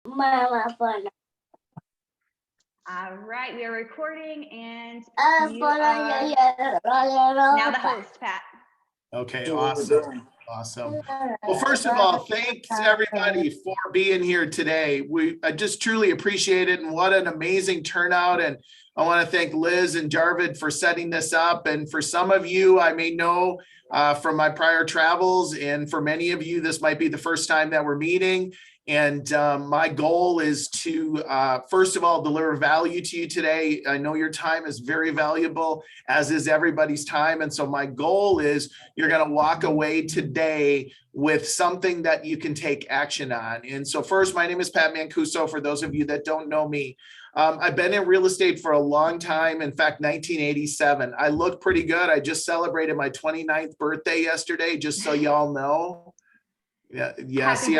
All right, we are recording, and you are now the host, Pat. Okay, awesome. Awesome. Well, first of all, thanks everybody for being here today. I just truly appreciate it, and what an amazing turnout. And I want to thank Liz and Jarvid for setting this up. And for some of you, I may know from my prior travels, and for many of you, this might be the first time that we're meeting. And my goal is to, first of all, deliver value to you today. I know your time is very valuable, as is everybody's time. And so my goal is you're going to walk away today with something that you can take action on. And so first, my name is Pat Mancuso. For those of you that don't know me, I've been in real estate for a long time. In fact, 1987. I look pretty good. I just celebrated my 29th birthday yesterday, just so y'all know. Yeah. See,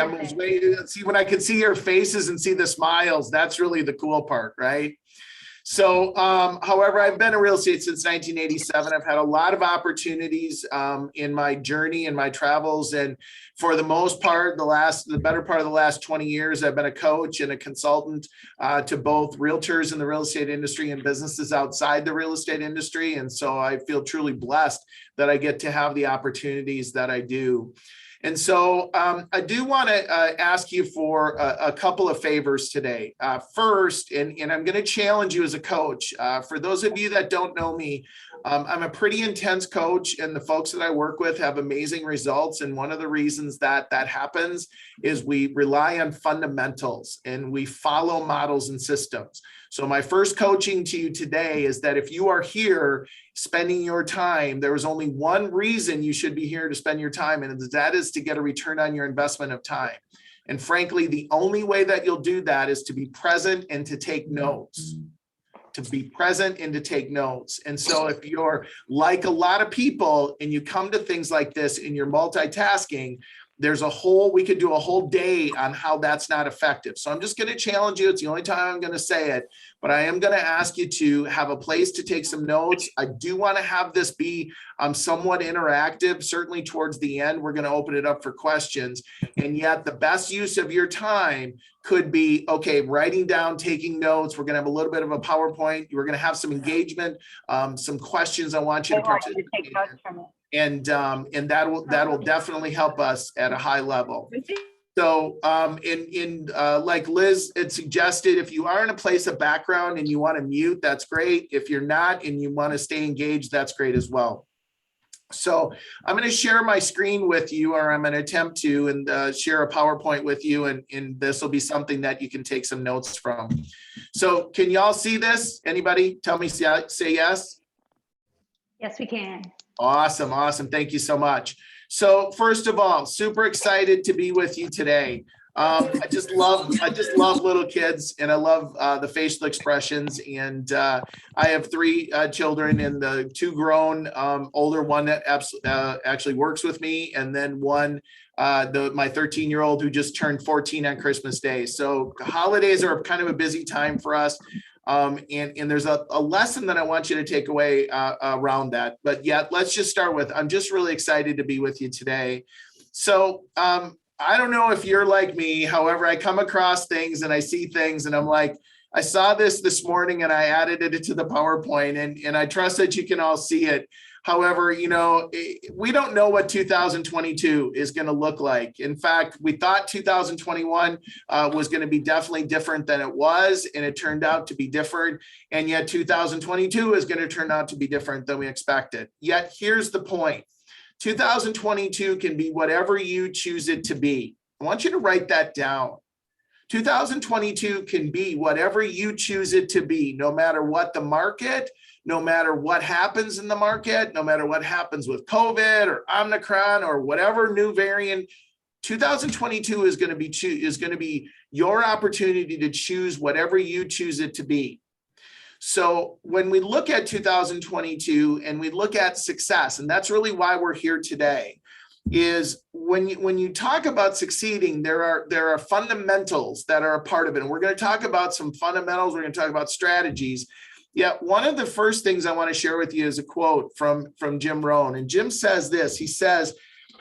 see, when I can see your faces and see the smiles, that's really the cool part, right? So, however, I've been in real estate since 1987. I've had a lot of opportunities in my journey and my travels, and for the most part, the better part of the last 20 years, I've been a coach and a consultant to both realtors in the real estate industry and businesses outside the real estate industry. And so I feel truly blessed that I get to have the opportunities that I do. And so I do want to ask you for a couple of favors today. First, and I'm going to challenge you as a coach. For those of you that don't know me, I'm a pretty intense coach, and the folks that I work with have amazing results. And one of the reasons that happens is we rely on fundamentals and we follow models and systems. So my first coaching to you today is that if you are here spending your time, there is only one reason you should be here to spend your time, and that is to get a return on your investment of time. And frankly, the only way that you'll do that is to be present and to take notes. To be present and to take notes. And so if you're like a lot of people and you come to things like this and you're multitasking, we could do a whole day on how that's not effective. So I'm just going to challenge you. It's the only time I'm going to say it, but I am going to ask you to have a place to take some notes. I do want to have this be somewhat interactive. Certainly towards the end, we're going to open it up for questions. And yet the best use of your time could be, okay, writing down, taking notes. We're going to have a little bit of a PowerPoint. We're going to have some engagement, some questions I want you to participate in. And that will definitely help us at a high level. So like Liz had suggested, if you are in a place of background and you want to mute, that's great. If you're not and you want to stay engaged, that's great as well. So I'm going to share my screen with you, or I'm going to attempt to, and share a PowerPoint with you, and this will be something that you can take some notes from. So can y'all see this? Anybody tell me, say yes? Yes, we can. Awesome. Awesome. Thank you so much. So first of all, super excited to be with you today. I just love little kids, and I love the facial expressions. And I have three children, and the two grown, older one that actually works with me, and then one, my 13-year-old who just turned 14 on Christmas Day. So the holidays are kind of a busy time for us. And there's a lesson that I want you to take away around that. But yeah, let's just start with, I'm just really excited to be with you today. So I don't know if you're like me. However, I come across things and I see things and I'm like, I saw this morning and I added it to the PowerPoint, and I trust that you can all see it. However, we don't know what 2022 is going to look like. In fact, we thought 2021 was going to be definitely different than it was, and it turned out to be different. And yet 2022 is going to turn out to be different than we expected. Yet here's the point. 2022 can be whatever you choose it to be. I want you to write that down. 2022 can be whatever you choose it to be, no matter what the market, no matter what happens in the market, no matter what happens with COVID or Omicron or whatever new variant. 2022 is going to be your opportunity to choose whatever you choose it to be. So when we look at 2022 and we look at success, and that's really why we're here today, is when you talk about succeeding, there are fundamentals that are a part of it. And we're going to talk about some fundamentals. We're going to talk about strategies. Yeah, one of the first things I want to share with you is a quote from Jim Rohn. And Jim says this. He says,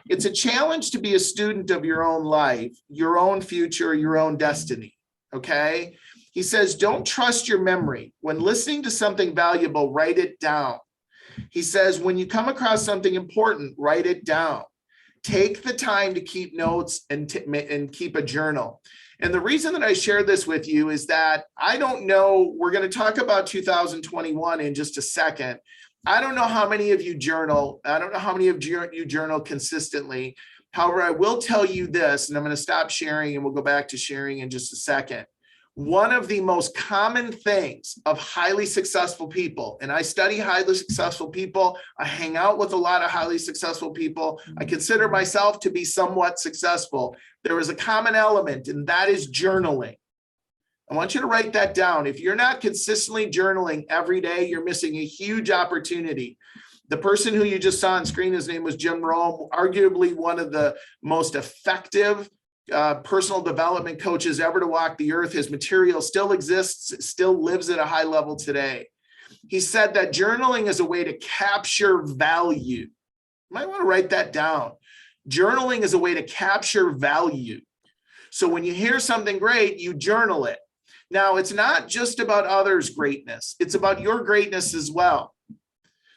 "It's a challenge to be a student of your own life, your own future, your own destiny. okay? He says, don't trust your memory. When listening to something valuable, write it down. He says, when you come across something important, write it down. Take the time to keep notes and keep a journal. And the reason that I share this with you is that I don't know, we're going to talk about 2021 in just a second. I don't know how many of you journal. I don't know how many of you journal consistently. However, I will tell you this, and I'm going to stop sharing and we'll go back to sharing in just a second. One of the most common things of highly successful people, and I study highly successful people, I hang out with a lot of highly successful people, I consider myself to be somewhat successful. There is a common element, and that is journaling. I want you to write that down. If you're not consistently journaling every day, you're missing a huge opportunity. The person who you just saw on screen, his name was Jim Rome, arguably one of the most effective personal development coaches ever to walk the earth. His material still exists, still lives at a high level today. He said that journaling is a way to capture value. You might want to write that down. Journaling is a way to capture value. So when you hear something great, you journal it. Now, it's not just about others' greatness. It's about your greatness as well.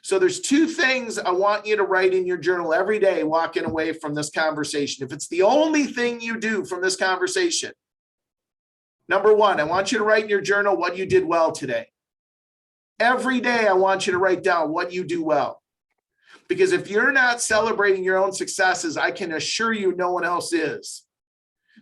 So there's two things I want you to write in your journal every day walking away from this conversation. If it's the only thing you do from this conversation, number one, I want you to write in your journal what you did well today. Every day, I want you to write down what you do well. Because if you're not celebrating your own successes, I can assure you no one else is.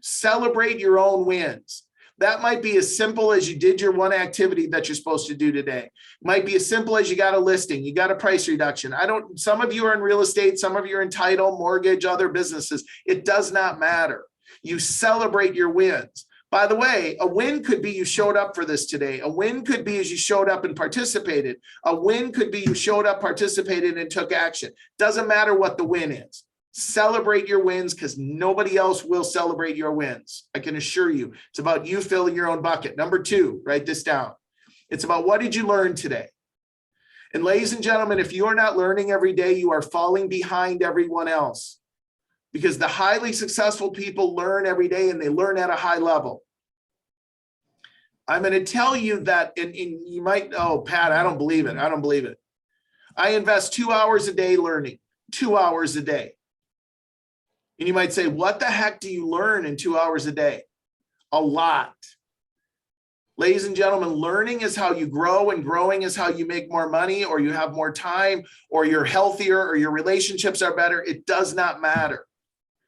Celebrate your own wins. That might be as simple as you did your one activity that you're supposed to do today. It might be as simple as you got a listing, you got a price reduction. Some of you are in real estate, some of you are in title, mortgage, other businesses. It does not matter. You celebrate your wins. By the way, a win could be you showed up for this today. A win could be as you showed up and participated. A win could be you showed up, participated, and took action. Doesn't matter what the win is. Celebrate your wins because nobody else will celebrate your wins. I can assure you. It's about you filling your own bucket. Number two, write this down. It's about what did you learn today? And ladies and gentlemen, if you are not learning every day, you are falling behind everyone else. Because the highly successful people learn every day and they learn at a high level. I'm going to tell you that, and you might, oh, Pat, I don't believe it. I don't believe it. I invest 2 hours a day learning, 2 hours a day. And you might say, what the heck do you learn in 2 hours a day? A lot. Ladies and gentlemen, learning is how you grow, and growing is how you make more money, or you have more time, or you're healthier, or your relationships are better. It does not matter.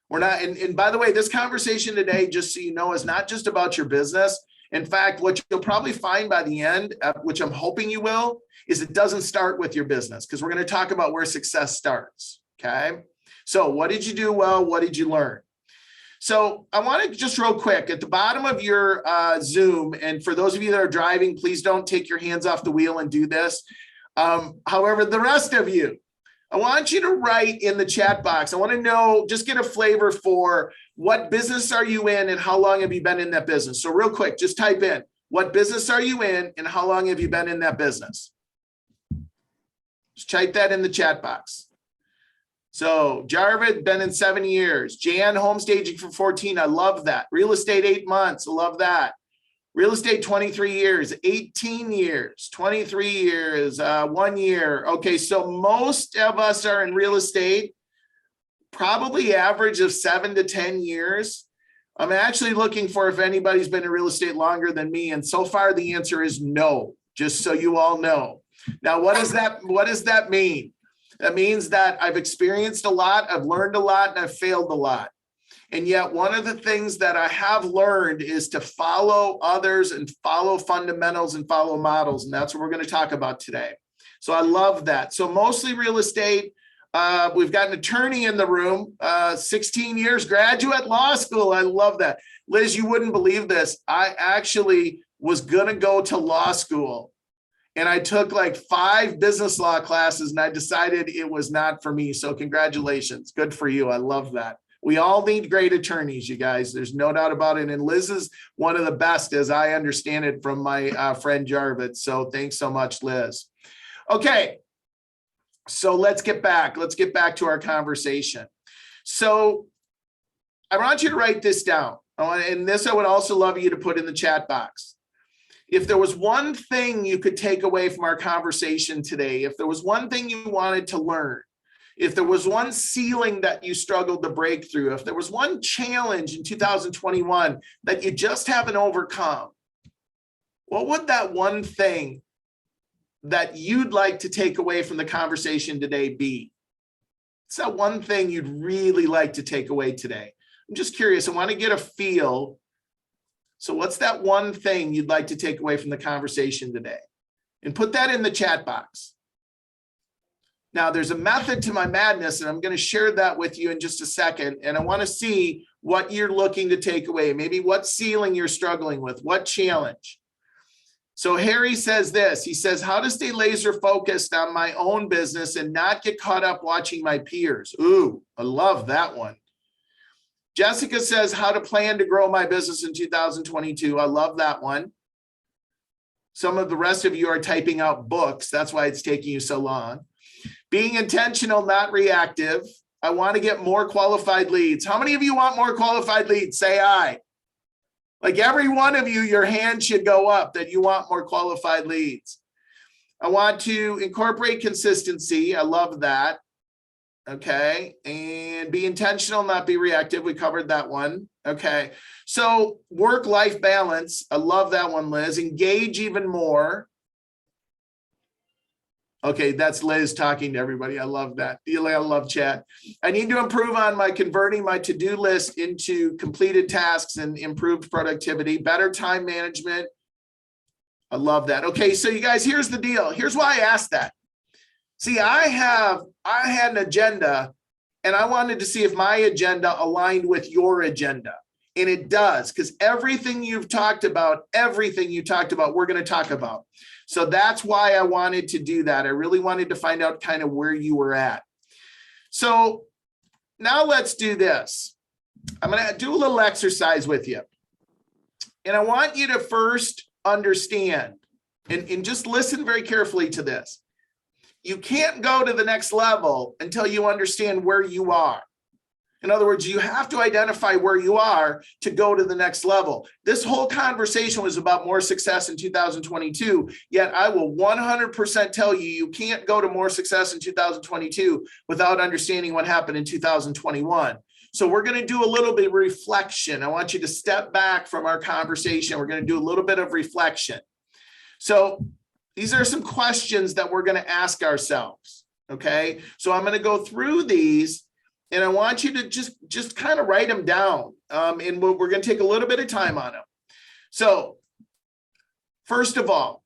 We're not, and by the way, this conversation today, just so you know, is not just about your business. In fact, what you'll probably find by the end, which I'm hoping you will, is it doesn't start with your business, because we're going to talk about where success starts. Okay. So what did you do well? What did you learn? So I want to just real quick at the bottom of your Zoom, and for those of you that are driving, please don't take your hands off the wheel and do this. However, the rest of you, I want you to write in the chat box. I want to know, just get a flavor for what business are you in and how long have you been in that business? So real quick, just type in, what business are you in and how long have you been in that business? Just type that in the chat box. So Jarvid, been in 7 years. Jan, home staging for 14. I love that. Real estate, 8 months. I love that. Real estate, 23 years, 18 years, 23 years, 1 year. Okay, so most of us are in real estate, probably average of 7 to 10 years. I'm actually looking for if anybody's been in real estate longer than me. And so far the answer is no, just so you all know. Now, what does that mean? That means that I've experienced a lot, I've learned a lot, and I've failed a lot. And yet one of the things that I have learned is to follow others and follow fundamentals and follow models. And that's what we're going to talk about today. So I love that. So mostly real estate. We've got an attorney in the room, 16 years, graduate law school. I love that. Liz, you wouldn't believe this. I actually was going to go to law school. And I took like 5 business law classes and I decided it was not for me. So congratulations. Good for you. I love that. We all need great attorneys, you guys. There's no doubt about it. And Liz is one of the best, as I understand it, from my friend Jarvid. So thanks so much, Liz. Okay. So let's get back to our conversation. So I want you to write this down. And this I would also love you to put in the chat box. If there was one thing you could take away from our conversation today, if there was one thing you wanted to learn, if there was one ceiling that you struggled to break through, if there was one challenge in 2021 that you just haven't overcome, what would that one thing that you'd like to take away from the conversation today be? It's that one thing you'd really like to take away today. I'm just curious. I want to get a feel. So what's that one thing you'd like to take away from the conversation today? And put that in the chat box. Now, there's a method to my madness, and I'm going to share that with you in just a second. And I want to see what you're looking to take away. Maybe what ceiling you're struggling with, what challenge. So Harry says this. He says, how to stay laser focused on my own business and not get caught up watching my peers. Ooh, I love that one. Jessica says, how to plan to grow my business in 2022. I love that one. Some of the rest of you are typing out books. That's why it's taking you so long. Being intentional, not reactive. I want to get more qualified leads. How many of you want more qualified leads? Say aye. Like every one of you, your hand should go up that you want more qualified leads. I want to incorporate consistency. I love that. Okay. And be intentional, not be reactive. We covered that one. Okay. So work-life balance. I love that one, Liz. Engage even more. Okay, that's Liz talking to everybody. I love that. I love chat. I need to improve on my converting my to-do list into completed tasks and improved productivity, better time management. I love that. Okay, so you guys, here's the deal. Here's why I asked that. See, I had an agenda, and I wanted to see if my agenda aligned with your agenda. And it does, because everything you talked about, we're going to talk about. So that's why I wanted to do that. I really wanted to find out kind of where you were at. So now let's do this. I'm going to do a little exercise with you. And I want you to first understand, and just listen very carefully to this. You can't go to the next level until you understand where you are. In other words, you have to identify where you are to go to the next level. This whole conversation was about more success in 2022, yet I will 100% tell you, you can't go to more success in 2022 without understanding what happened in 2021. So we're going to do a little bit of reflection. I want you to step back from our conversation. We're going to do a little bit of reflection. So these are some questions that we're going to ask ourselves. Okay. So I'm going to go through these, and I want you to just kind of write them down. And we're going to take a little bit of time on them. So first of all,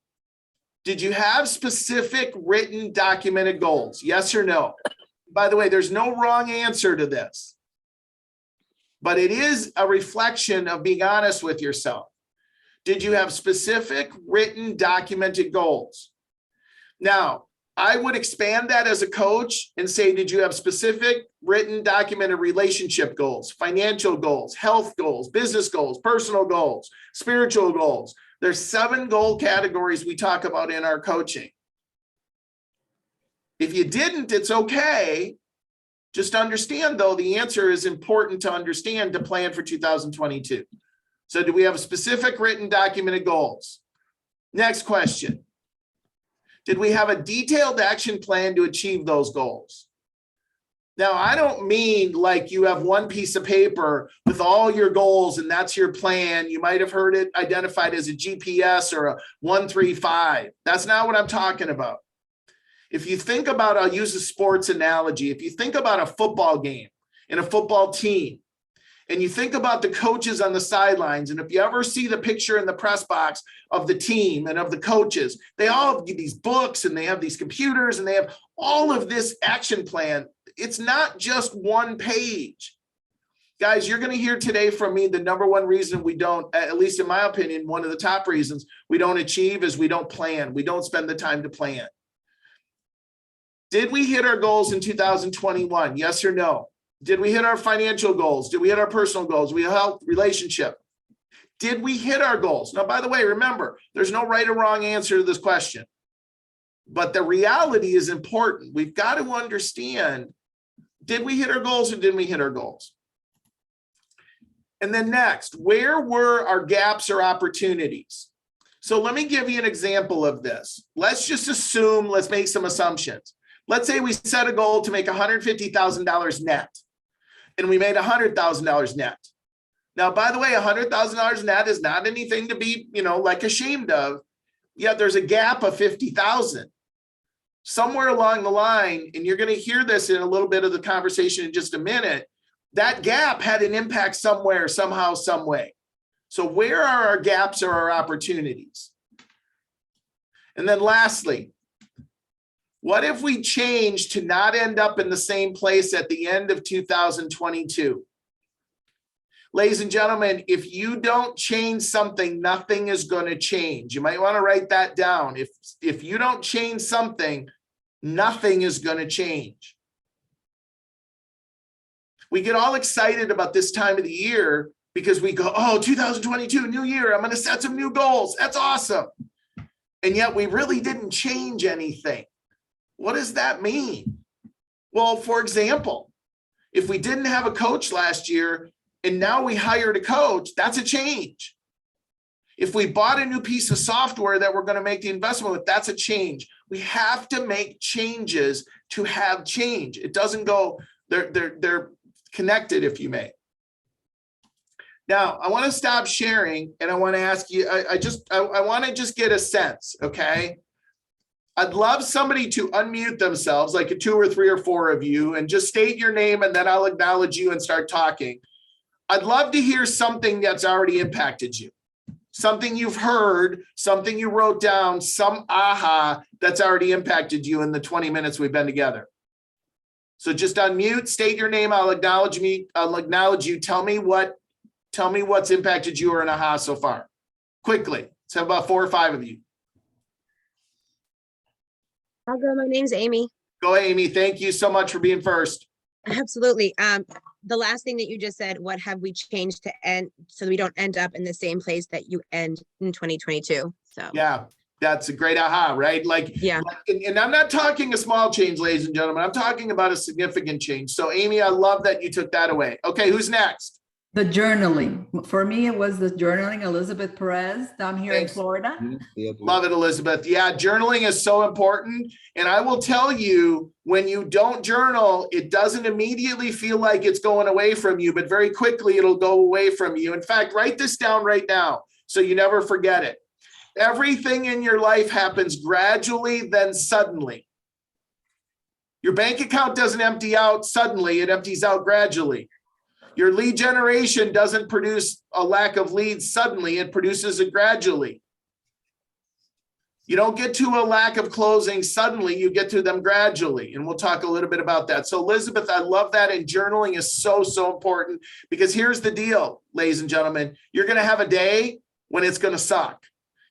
did you have specific written documented goals? Yes or no? By the way, there's no wrong answer to this, but it is a reflection of being honest with yourself. Did you have specific written documented goals? Now, I would expand that as a coach and say, did you have specific written documented relationship goals, financial goals, health goals, business goals, personal goals, spiritual goals? There's 7 goal categories we talk about in our coaching. If you didn't, it's okay. Just understand, though, the answer is important to understand to plan for 2022. So do we have specific written documented goals? Next question. Did we have a detailed action plan to achieve those goals? Now, I don't mean like you have one piece of paper with all your goals and that's your plan. You might have heard it identified as a GPS or a 135. That's not what I'm talking about. If you think about, I'll use a sports analogy. If you think about a football game and a football team, and you think about the coaches on the sidelines, and if you ever see the picture in the press box of the team and of the coaches, they all have these books and they have these computers and they have all of this action plan. It's not just one page. Guys, you're going to hear today from me the number one reason we don't, at least in my opinion, one of the top reasons we don't achieve is we don't plan. We don't spend the time to plan. Did we hit our goals in 2021? Yes or no? Did we hit our financial goals? Did we hit our personal goals? We health, relationship. Did we hit our goals? Now, by the way, remember, there's no right or wrong answer to this question. But the reality is important. We've got to understand, did we hit our goals or didn't we hit our goals? And then next, where were our gaps or opportunities? So let me give you an example of this. Let's just assume, let's make some assumptions. Let's say we set a goal to make $150,000 net, and we made $100,000 net. Now, by the way, $100,000 net is not anything to be, like ashamed of. Yet there's a gap of 50,000 somewhere along the line, and you're going to hear this in a little bit of the conversation in just a minute. That gap had an impact somewhere, somehow, some way. So where are our gaps or our opportunities? And then lastly, what if we change to not end up in the same place at the end of 2022? Ladies and gentlemen, if you don't change something, nothing is going to change. You might want to write that down. If you don't change something, nothing is going to change. We get all excited about this time of the year because we go, oh, 2022, new year, I'm going to set some new goals. That's awesome. And yet we really didn't change anything. What does that mean? Well, for example, if we didn't have a coach last year and now we hired a coach, that's a change. If we bought a new piece of software that we're going to make the investment with, that's a change. We have to make changes to have change. It doesn't go, they're connected, if you may. Now, I want to stop sharing and I want to ask you, I want to just get a sense, okay? I'd love somebody to unmute themselves, like 2 or 3 or 4 of you, and just state your name and then I'll acknowledge you and start talking. I'd love to hear something that's already impacted you. Something you've heard, something you wrote down, some aha that's already impacted you in the 20 minutes we've been together. So just unmute, state your name, I'll acknowledge you. Tell me what's impacted you or an aha so far. Quickly. Let's have about 4 or 5 of you. I'll go. My name's Amy. Go, Amy. Thank you so much for being first. Absolutely. The last thing that you just said, what have we changed to end so we don't end up in the same place that you end in 2022? So yeah, that's a great aha, right? Yeah. And I'm not talking a small change, ladies and gentlemen. I'm talking about a significant change. So Amy, I love that you took that away. Okay, who's next? The journaling. For me, it was the journaling. Elizabeth Perez down here in Florida. Love it, Elizabeth. Yeah, journaling is so important. And I will tell you, when you don't journal, it doesn't immediately feel like it's going away from you, but very quickly it'll go away from you. In fact, write this down right now so you never forget it. Everything in your life happens gradually, then suddenly. Your bank account doesn't empty out suddenly, it empties out gradually. Your lead generation doesn't produce a lack of leads suddenly, it produces it gradually. You don't get to a lack of closing suddenly, you get to them gradually. And we'll talk a little bit about that. So Elizabeth, I love that. And journaling is so, so important because here's the deal, ladies and gentlemen, you're going to have a day when it's going to suck.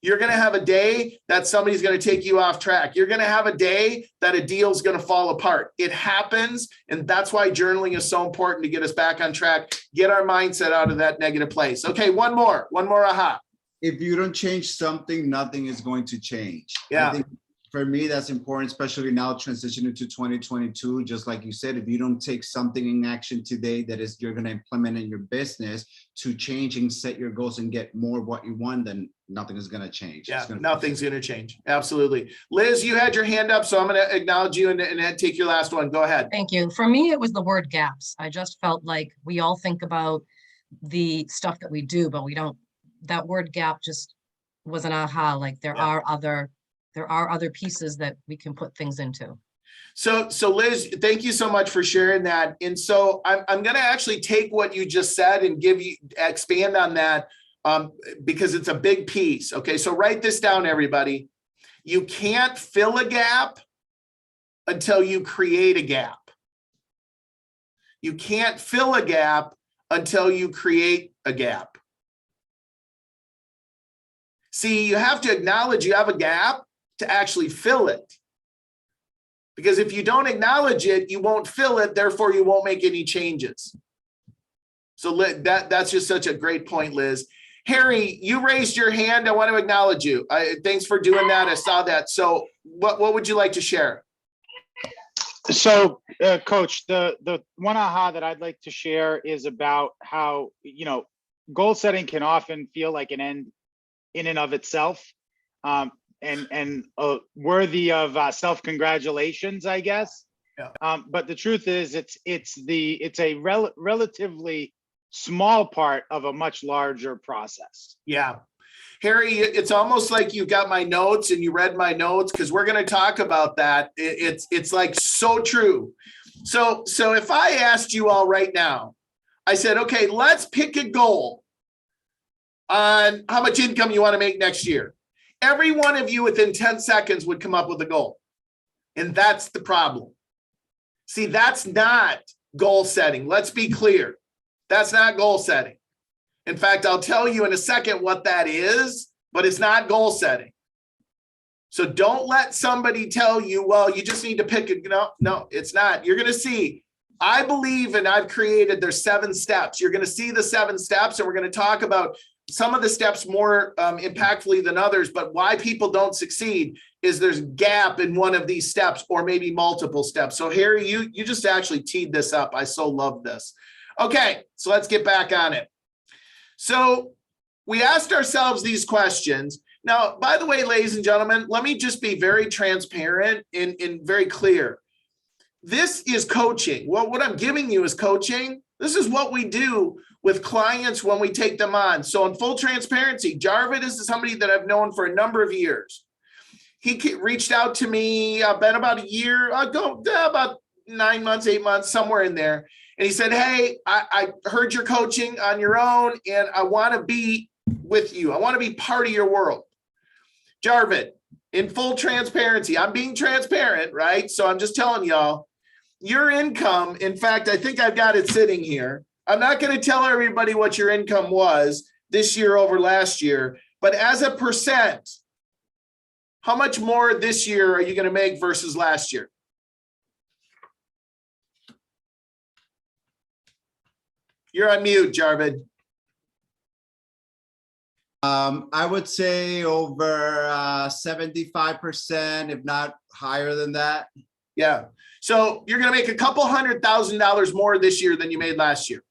You're going to have a day that somebody's going to take you off track. You're going to have a day that a deal is going to fall apart. It happens. And that's why journaling is so important to get us back on track, get our mindset out of that negative place. Okay, one more aha. If you don't change something, nothing is going to change. Yeah. I think for me, that's important, especially now transitioning to 2022. Just like you said, if you don't take something in action today that is you're going to implement in your business to change and set your goals and get more of what you want, then nothing is going to change. Yeah, nothing's going to change. Absolutely. Liz, you had your hand up, so I'm going to acknowledge you and take your last one. Go ahead. Thank you. For me, it was the word gaps. I just felt like we all think about the stuff that we do, but we don't. That word gap just was an aha. Like there are other pieces that we can put things into. So Liz, thank you so much for sharing that. And so I'm going to actually take what you just said and expand on that because it's a big piece. Okay, so write this down, everybody. You can't fill a gap until you create a gap. You can't fill a gap until you create a gap. See, you have to acknowledge you have a gap to actually fill it. Because if you don't acknowledge it, you won't fill it, therefore you won't make any changes. So that's just such a great point, Liz. Harry, you raised your hand. I want to acknowledge you. Thanks for doing that. I saw that. So what would you like to share? So, Coach, the one aha that I'd like to share is about how, goal setting can often feel like an end in and of itself, and worthy of self-congratulations, I guess. Yeah. But the truth is, it's a relatively small part of a much larger process. Yeah. Harry, it's almost like you got my notes and you read my notes, because we're going to talk about that. It's like so true. So if I asked you all right now, I said, okay, let's pick a goal on how much income you want to make next year. Every one of you within 10 seconds would come up with a goal. And that's the problem. See, that's not goal setting. Let's be clear. That's not goal setting. In fact, I'll tell you in a second what that is, but it's not goal setting. So don't let somebody tell you, well, you just need to pick it. No, it's not. You're going to see. I believe, and I've created, there's 7 steps. You're going to see the 7 steps, and we're going to talk about some of the steps more impactfully than others. But why people don't succeed is there's gap in one of these steps, or maybe multiple steps. So Harry, you just actually teed this up. I so love this. Okay, so let's get back on it. So we asked ourselves these questions. Now, by the way, ladies and gentlemen, let me just be very transparent and very clear. This is coaching. Well, what I'm giving you is coaching. This is what we do with clients when we take them on. So in full transparency, Jarvid is somebody that I've known for a number of years. He reached out to me, been about a year ago, about 9 months, 8 months, somewhere in there. And he said, hey, I heard you're coaching on your own, and I want to be with you. I want to be part of your world. Jarvid, in full transparency, I'm being transparent, right? So I'm just telling y'all, your income, in fact, I think I've got it sitting here. I'm not going to tell everybody what your income was this year over last year, but as a percent, how much more this year are you going to make versus last year? You're on mute, Jarvid. I would say over 75%, if not higher than that. Yeah. So you're going to make a couple $100,000 more this year than you made last year.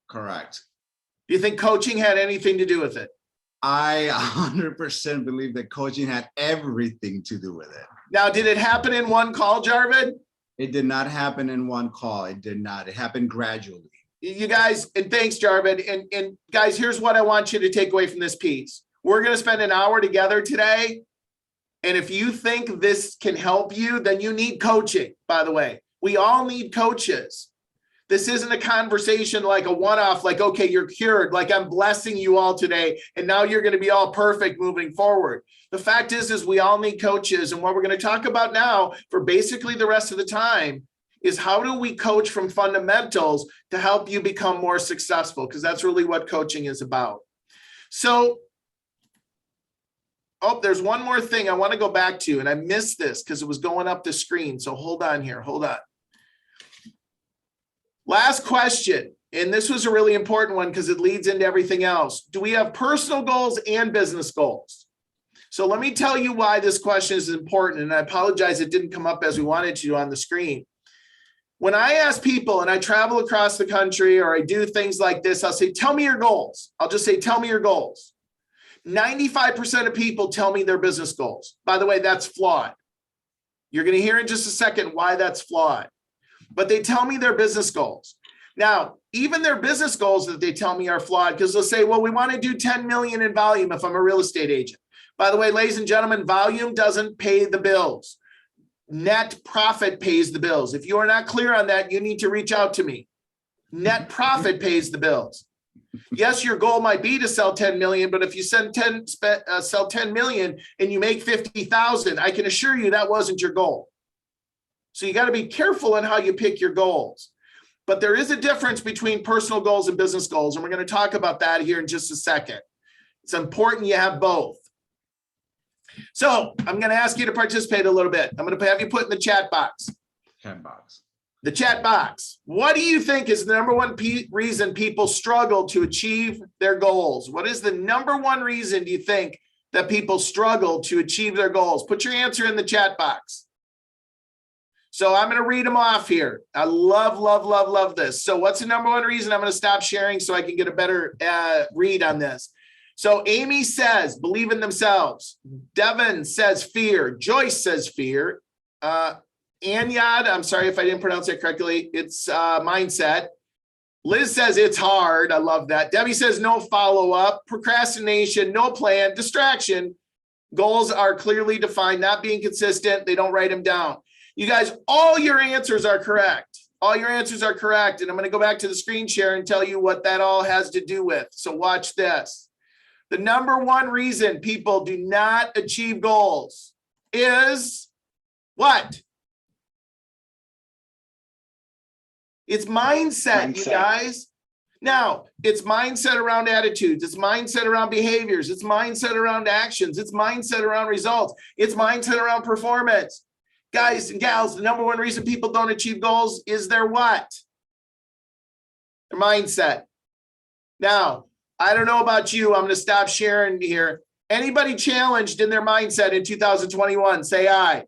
Correct. Do you think coaching had anything to do with it? I 100% believe that coaching had everything to do with it. Now, did it happen in one call, Jarvid? It did not happen in one call. It did not. It happened gradually. You guys, and thanks, Jarvid. And guys, here's what I want you to take away from this piece. We're going to spend an hour together today. And if you think this can help you, then you need coaching, by the way. We all need coaches. This isn't a conversation like a one-off, like, okay, you're cured, like I'm blessing you all today, and now you're going to be all perfect moving forward. The fact is we all need coaches. And what we're going to talk about now for basically the rest of the time is how do we coach from fundamentals to help you become more successful? Because that's really what coaching is about. So, there's one more thing I want to go back to, and I missed this because it was going up the screen. So hold on here, hold on. Last question, and this was a really important one because it leads into everything else. Do we have personal goals and business goals? So let me tell you why this question is important, and I apologize it didn't come up as we wanted to on the screen. When I ask people, and I travel across the country or I do things like this, I'll say, tell me your goals. I'll just say, tell me your goals. 95% of people tell me their business goals. By the way, that's flawed. You're going to hear in just a second why that's flawed. But they tell me their business goals. Now, even their business goals that they tell me are flawed because they'll say, well, we want to do 10 million in volume if I'm a real estate agent. By the way, ladies and gentlemen, volume doesn't pay the bills. Net profit pays the bills. If you are not clear on that, you need to reach out to me. Net profit pays the bills. Yes, your goal might be to sell 10 million, but if you sell 10 million and you make 50,000, I can assure you that wasn't your goal. So you got to be careful in how you pick your goals. But there is a difference between personal goals and business goals, and we're going to talk about that here in just a second. It's important you have both. So I'm going to ask you to participate a little bit. I'm going to have you put in the chat box. Chat box. The chat box. What do you think is the number one reason people struggle to achieve their goals? What is the number one reason do you think that people struggle to achieve their goals? Put your answer in the chat box. So I'm going to read them off here. I love this. So what's the number one reason? I'm going to stop sharing so I can get a better read on this. So Amy says, believe in themselves. Devin says fear. Joyce says fear. Anyad, I'm sorry if I didn't pronounce that correctly. It's mindset. Liz says it's hard. I love that. Debbie says no follow-up, procrastination, no plan, distraction. Goals are clearly defined, not being consistent. They don't write them down. You guys, all your answers are correct. All your answers are correct. And I'm going to go back to the screen share and tell you what that all has to do with. So watch this. The number one reason people do not achieve goals is what? It's mindset, you guys. Now, it's mindset around attitudes. It's mindset around behaviors. It's mindset around actions. It's mindset around results. It's mindset around performance. Guys and gals, the number one reason people don't achieve goals is their what? Their mindset. Now, I don't know about you. I'm going to stop sharing here. Anybody challenged in their mindset in 2021, say aye.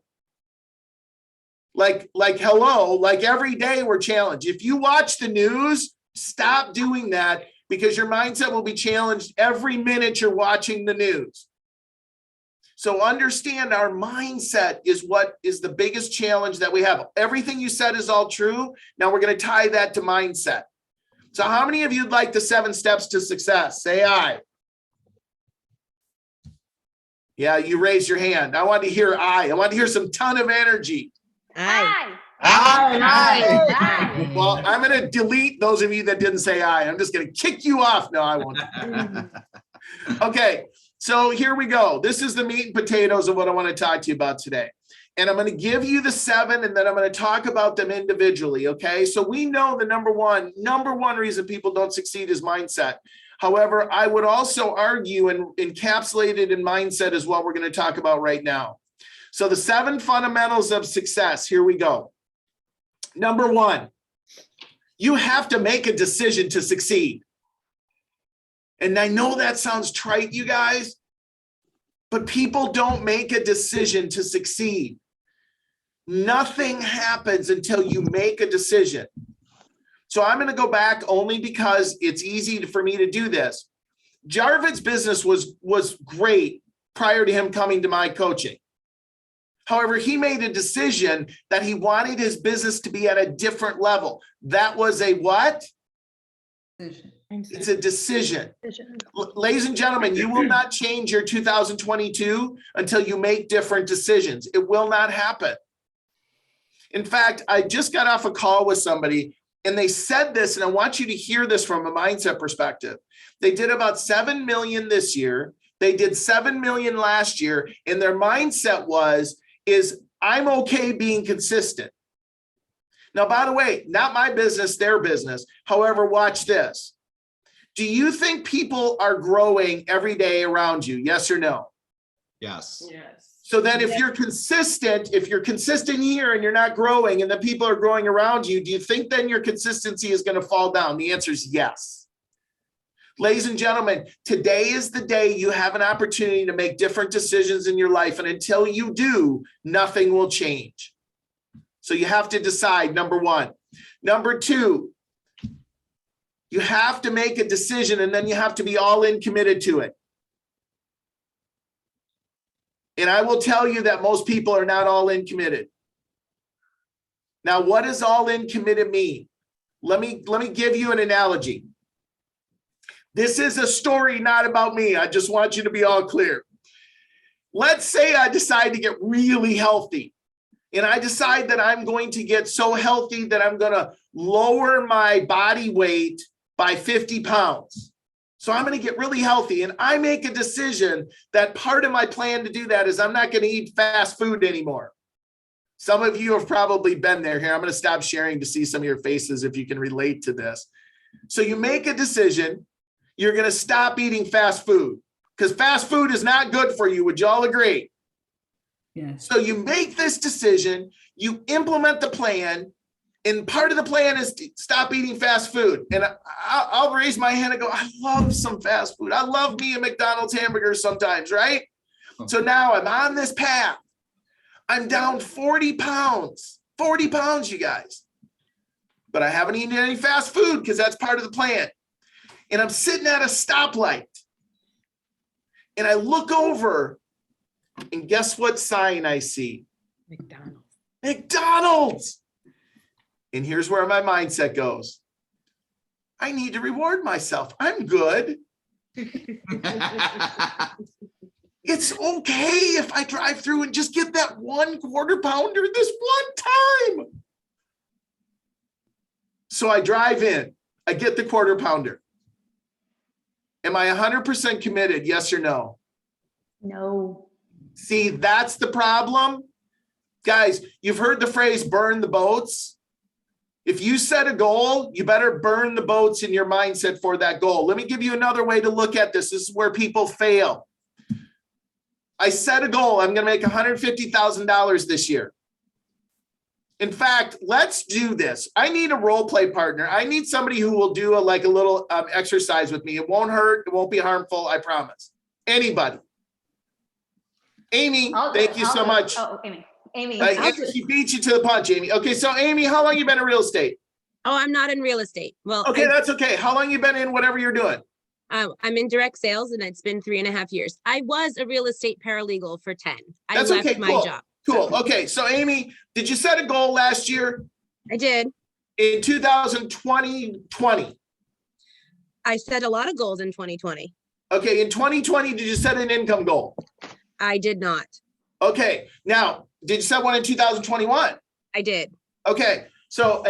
Like hello, like every day we're challenged. If you watch the news, stop doing that because your mindset will be challenged every minute you're watching the news. So understand our mindset is what is the biggest challenge that we have. Everything you said is all true. Now we're going to tie that to mindset. So how many of you'd like the 7 steps to success? Say aye. Yeah, you raised your hand. I want to hear aye. I want to hear some ton of energy. Aye. Aye. Well, I'm going to delete those of you that didn't say aye. I'm just going to kick you off. No, I won't. Okay, so here we go. This is the meat and potatoes of what I want to talk to you about today. And I'm going to give you the 7, and then I'm going to talk about them individually, okay? So we know the number one reason people don't succeed is mindset. However, I would also argue and encapsulate it in mindset is what we're going to talk about right now. So the 7 fundamentals of success, here we go. Number 1, you have to make a decision to succeed. And I know that sounds trite, you guys, but people don't make a decision to succeed. Nothing happens until you make a decision. So I'm going to go back only because it's easy for me to do this. Jarvid's business was great prior to him coming to my coaching. However, he made a decision that he wanted his business to be at a different level. That was a what? It's a decision. Ladies and gentlemen, you will not change your 2022 until you make different decisions. It will not happen. In fact, I just got off a call with somebody and they said this, and I want you to hear this from a mindset perspective. They did about 7 million this year. They did 7 million last year. And their mindset is I'm okay being consistent. Now, by the way, not my business, their business. However, watch this. Do you think people are growing every day around you? Yes or no? Yes. So then if you're consistent here and you're not growing and the people are growing around you, do you think then your consistency is going to fall down? The answer is yes. Ladies and gentlemen, today is the day you have an opportunity to make different decisions in your life. And until you do, nothing will change. So you have to decide, number 1. Number 2, you have to make a decision and then you have to be all in committed to it. And I will tell you that most people are not all in committed. Now, what does all in committed mean? Let me give you an analogy. This is a story not about me. I just want you to be all clear. Let's say I decide to get really healthy and I decide that I'm going to get so healthy that I'm going to lower my body weight by 50 pounds. So I'm going to get really healthy and I make a decision that part of my plan to do that is I'm not going to eat fast food anymore. Some of you have probably been there here. I'm going to stop sharing to see some of your faces if you can relate to this. So you make a decision. You're going to stop eating fast food because fast food is not good for you. Would you all agree? Yes. So you make this decision, you implement the plan, and part of the plan is to stop eating fast food. And I'll raise my hand and go, I love some fast food. I love me a McDonald's hamburger sometimes, right? So now I'm on this path. I'm down 40 pounds. 40 pounds, you guys. But I haven't eaten any fast food because that's part of the plan. And I'm sitting at a stoplight. And I look over, and guess what sign I see? McDonald's. McDonald's. And here's where my mindset goes. I need to reward myself. I'm good. It's okay if I drive through and just get that 1 quarter pounder this one time. So I drive in, I get the quarter pounder. Am I 100% committed? Yes or no? No. See, that's the problem. Guys, you've heard the phrase burn the boats. If you set a goal, you better burn the boats in your mindset for that goal. Let me give you another way to look at this. This is where people fail. I set a goal. I'm going to make $150,000 this year. In fact, let's do this. I need a role play partner. I need somebody who will do a little exercise with me. It won't hurt. It won't be harmful. I promise. Anybody. Amy, thank you so much. Oh, Amy. Amy. She beat you to the punch, Amy. Okay, so Amy, how long you been in real estate? Oh, I'm not in real estate. Well, Okay, that's okay. How long you been in whatever you're doing? I'm in direct sales and it's been 3.5 years. I was a real estate paralegal for 10. That's I left okay, my cool. job. Cool. Okay, so Amy, did you set a goal last year? I did. In 2020? I set a lot of goals in 2020. Okay, in 2020, did you set an income goal? I did not. Okay, now, did you set one in 2021? I did. Okay, so,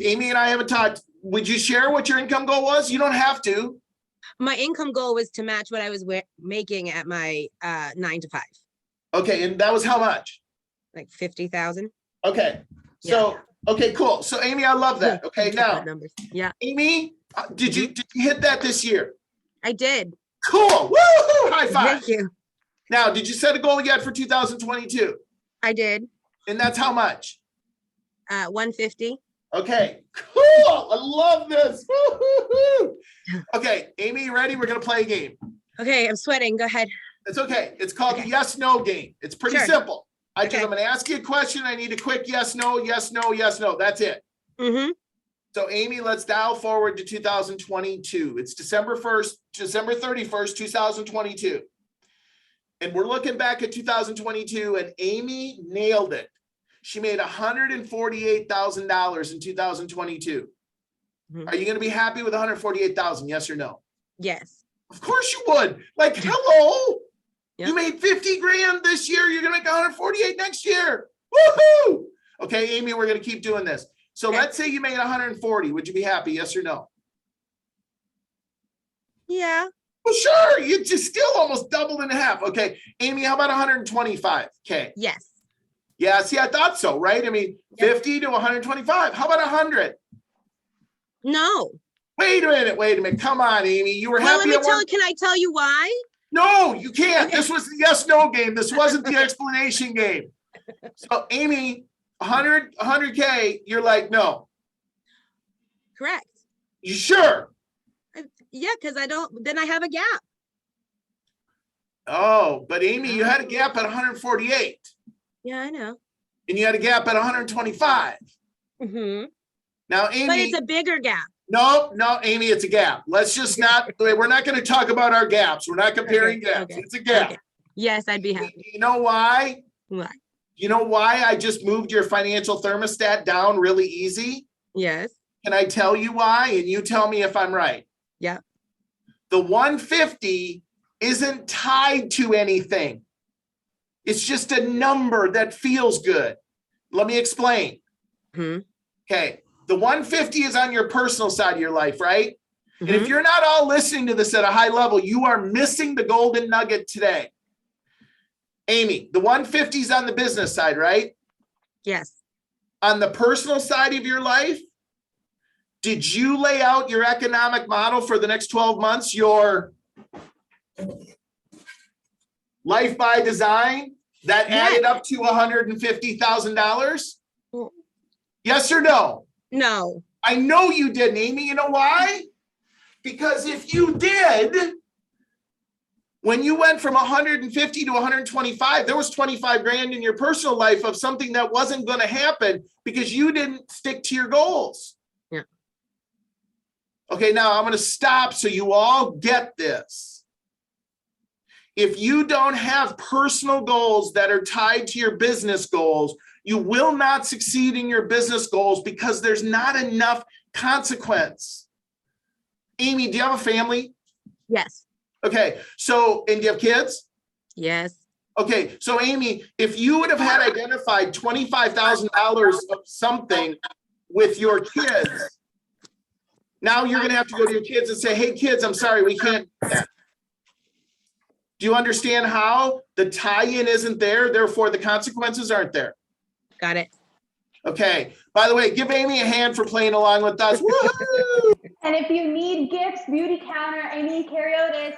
Amy and I haven't talked. Would you share what your income goal was? You don't have to. My income goal was to match what I was making at my 9 to 5. Okay, and that was how much? Like 50,000. Okay, so, okay, cool. So Amy, I love that. Okay, now, Numbers. Yeah, Amy, did you hit that this year? I did. Cool, woohoo, high five. Thank you. Now, did you set a goal yet for 2022? I did. And that's how much? 150. Okay, cool. I love this. Woo-hoo-hoo. Okay, Amy, you ready? We're gonna play a game. Okay, I'm sweating. Go ahead. It's okay. It's called the yes/no game. It's pretty Sure. simple. I'm Okay. gonna ask you a question. I need a quick yes, no, yes, no, yes, no. That's it. Mm-hmm. So Amy, let's dial forward to 2022. It's December 31st, 2022. And we're looking back at 2022 and Amy nailed it. She made $148,000 in 2022. Mhm. Are you going to be happy with 148,000? Yes or no? Yes. Of course you would. Like, hello, Yeah. you made 50 grand this year. You're going to make 148 next year. Woohoo! Okay, Amy, we're going to keep doing this. So Okay. let's say you made 140. Would you be happy? Yes or no? Yeah. Well, sure. You just still almost doubled in half. Okay, Amy, how about 125? Okay. Yes. Yeah, see, I thought so, right? I mean, Yep. 50 to 125. How about 100? No. Wait a minute. Come on, Amy. You were Well, happy at one. can I tell you why? No, you can't. Okay. This was the yes/no game. This wasn't the explanation game. So, Amy, 100K, you're like, no. Correct. You sure? Yeah, because then I have a gap. Oh, but Amy, you had a gap at 148 Yeah, I know. and you had a gap at 125. Mm-hmm. Now, But Amy, it's a bigger gap. no, Amy, it's a gap. Let's just not, we're not going to talk about our gaps. We're not comparing Okay, gaps. okay, It's a gap. okay. Yes, I'd be happy. You know why? Why? You know why I just moved your financial thermostat down really easy? Yes. Can I tell you why? And you tell me if I'm right. Yeah. The 150 isn't tied to anything. It's just a number that feels good. Let me explain. Hmm. Okay. The 150 is on your personal side of your life, right? And Mhm. if you're not all listening to this at a high level, you are missing the golden nugget today. Amy, the 150 is on the business side, right? Yes. On the personal side of your life, did you lay out your economic model for the next 12 months, your life by design that added up to $150,000? Well- Yes or no? No. I know you didn't, Amy. You know why? Because if you did, When you went from 150 to 125, there was 25 grand in your personal life of something that wasn't going to happen because you didn't stick to your goals. Yeah. Okay, now I'm going to stop so you all get this. If you don't have personal goals that are tied to your business goals, you will not succeed in your business goals because there's not enough consequence. Amy, do you have a family? Yes. Okay, so, and do you have kids? Yes. Okay, so Amy, if you would have had identified $25,000 of something with your kids, now you're gonna have to go to your kids and say, hey, kids, I'm sorry, we can't do that. Do you understand how the tie-in isn't there, therefore the consequences aren't there? Got it. Okay, by the way, give Amy a hand for playing along with us. Woohoo! And if you need gifts, beauty counter, Amy Cariotis.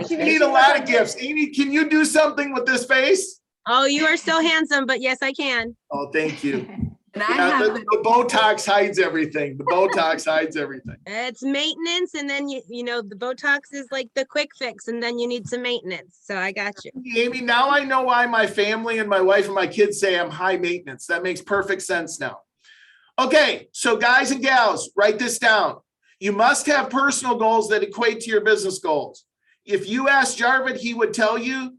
We need a lot of gifts. Amy, can you do something with this face? Oh, you are so handsome, but yes, I can. Oh, thank you. And I Yeah, have, the Botox hides everything. The Botox hides everything. It's maintenance, and then you know the Botox is like the quick fix, and then you need some maintenance. So I got you. Amy, now I know why my family and my wife and my kids say I'm high maintenance. That makes perfect sense now. Okay, so guys and gals, write this down. You must have personal goals that equate to your business goals. If you ask Jarvid, he would tell you,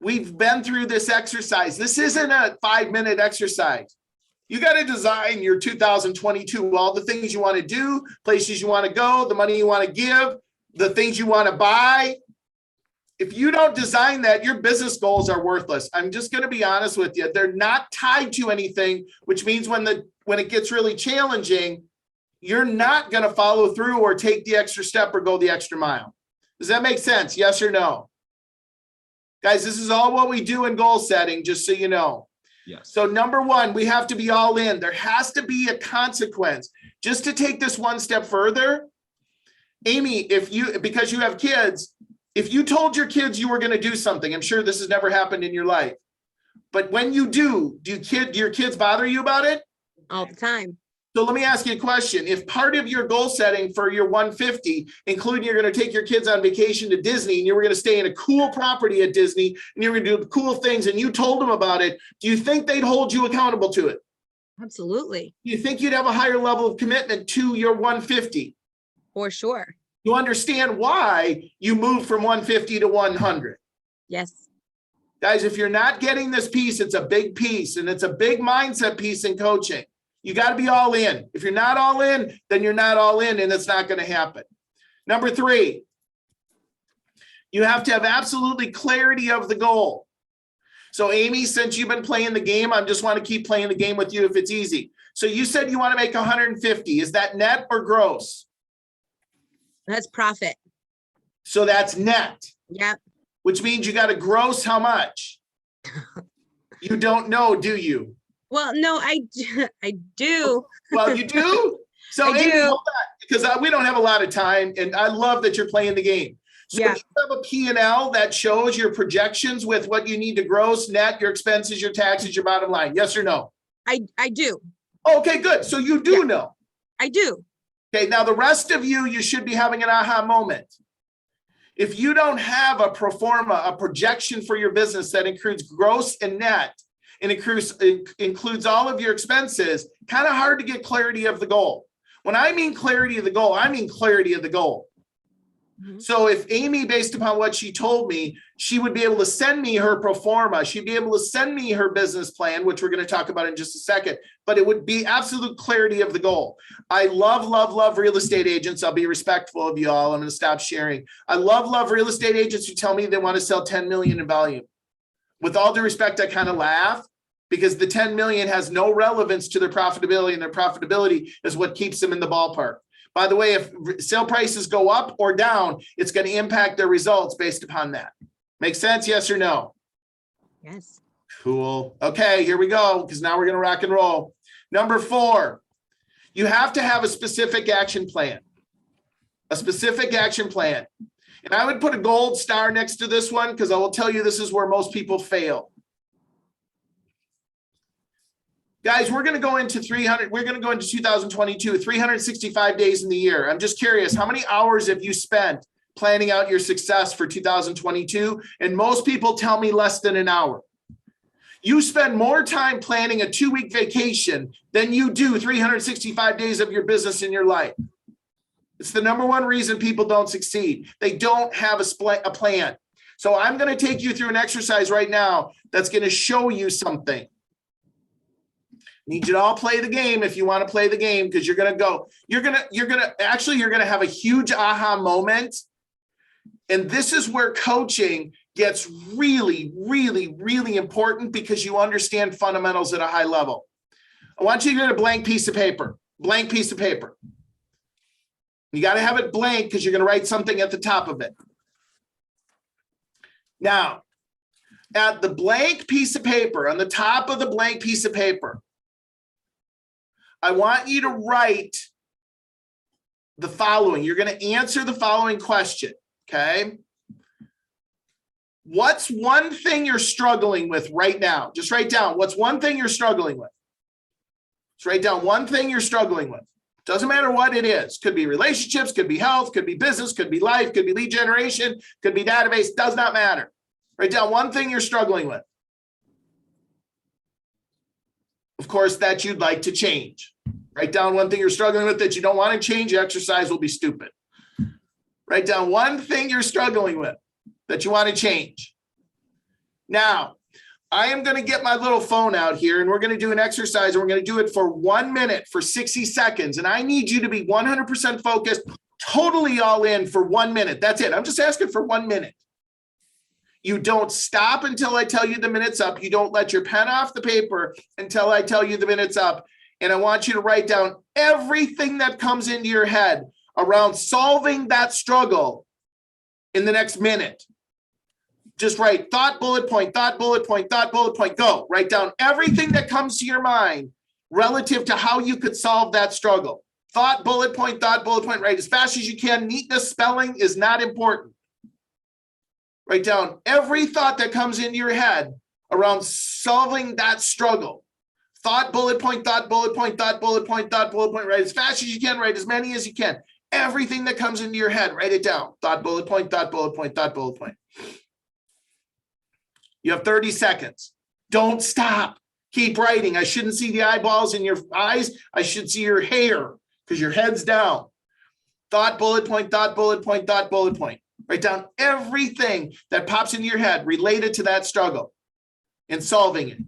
we've been through this exercise. This isn't a 5-minute exercise. You got to design your 2022, all the things you want to do, places you want to go, the money you want to give, the things you want to buy. If you don't design that, your business goals are worthless. I'm just going to be honest with you. They're not tied to anything, which means when it gets really challenging, you're not going to follow through or take the extra step or go the extra mile. Does that make sense? Yes or no? Guys, this is all what we do in goal setting, just so you know. Yes. So number one, we have to be all in. There has to be a consequence. Just to take this one step further, Amy, because you have kids, if you told your kids you were going to do something, I'm sure this has never happened in your life, but when you do your kids bother you about it? All the time. So let me ask you a question. If part of your goal setting for your 150, including you're going to take your kids on vacation to Disney and you were going to stay in a cool property at Disney and you were going to do cool things and you told them about it, do you think they'd hold you accountable to it? Absolutely. Do you think you'd have a higher level of commitment to your 150? For sure. You understand why you moved from 150 to 100? Yes. Guys, if you're not getting this piece, it's a big piece and it's a big mindset piece in coaching. You got to be all in. If you're not all in, then you're not all in and it's not going to happen. Number 3, you have to have absolutely clarity of the goal. So Amy, since you've been playing the game, I just want to keep playing the game with you if it's easy. So you said you want to make 150. Is that net or gross? That's profit. So that's net. Yep. Which means you got to gross how much? You don't know, do you? Well, no, I do. Well, you do? So I do. Amy, hold on, because we don't have a lot of time, and I love that you're playing the game. So Yeah. do you have a P&L that shows your projections with what you need to gross, net, your expenses, your taxes, your bottom line? Yes or no? I do. Okay, good. So you do know. I do. Okay, now the rest of you should be having an aha moment. If you don't have a pro forma, a projection for your business that includes gross and net, and includes all of your expenses, kind of hard to get clarity of the goal. When I mean clarity of the goal, I mean clarity of the goal. Mhm. So if Amy, based upon what she told me, she would be able to send me her pro forma, she'd be able to send me her business plan, which we're going to talk about in just a second, but it would be absolute clarity of the goal. I love real estate agents. I'll be respectful of you all. I'm going to stop sharing. I love real estate agents who tell me they want to sell 10 million in volume. With all due respect, I kind of laugh, because the 10 million has no relevance to their profitability, and their profitability is what keeps them in the ballpark. By the way, if sale prices go up or down, it's going to impact their results based upon that. Make sense? Yes or no? Yes. Cool. Okay, here we go, because now we're going to rock and roll. Number 4, you have to have a specific action plan. A specific action plan. And I would put a gold star next to this one, because I will tell you this is where most people fail. Guys, we're going to go into 2022, 365 days in the year. I'm just curious, how many hours have you spent planning out your success for 2022. And most people tell me less than an hour. You spend more time planning a 2-week vacation than you do 365 days of your business in your life. It's the number one reason people don't succeed. They don't have a plan. So I'm going to take you through an exercise right now that's going to show you something. Need you to all play the game if you want to play the game, because you're going to have a huge aha moment. And this is where coaching gets really, really, really important, because you understand fundamentals at a high level. I want you to get a blank piece of paper, You got to have it blank because you're going to write something at the top of it. Now, at the blank piece of paper, on the top of the blank piece of paper, I want you to write the following. You're going to answer the following question, okay? What's one thing you're struggling with right now? Just write down, what's one thing you're struggling with? Just write down one thing you're struggling with. Doesn't matter what it is. Could be relationships, could be health, could be business, could be life, could be lead generation, could be database, does not matter. Write down one thing you're struggling with. Of course, that you'd like to change. Write down one thing you're struggling with that you don't want to change. Your exercise will be stupid. Write down one thing you're struggling with that you want to change. Now, I am going to get my little phone out here and we're going to do an exercise, and we're going to do it for 1 minute for 60 seconds. And I need you to be 100% focused, totally all in for 1 minute. That's it. I'm just asking for 1 minute. You don't stop until I tell you the minute's up. You don't let your pen off the paper until I tell you the minute's up. And I want you to write down everything that comes into your head around solving that struggle in the next minute. Just write thought, bullet point, thought, bullet point, thought, bullet point, go. Write down everything that comes to your mind relative to how you could solve that struggle. Thought, bullet point, write as fast as you can. Neatness, spelling is not important. Write down every thought that comes into your head around solving that struggle. Thought, bullet point, thought, bullet point, thought, bullet point, thought, bullet point, write as fast as you can, write as many as you can. Everything that comes into your head, write it down. Thought, bullet point, thought, bullet point, thought, bullet point. You have 30 seconds. Don't stop. Keep writing. I shouldn't see the eyeballs in your eyes. I should see your hair because your head's down. Thought, bullet point, thought, bullet point, thought, bullet point. Write down everything that pops into your head related to that struggle and solving it.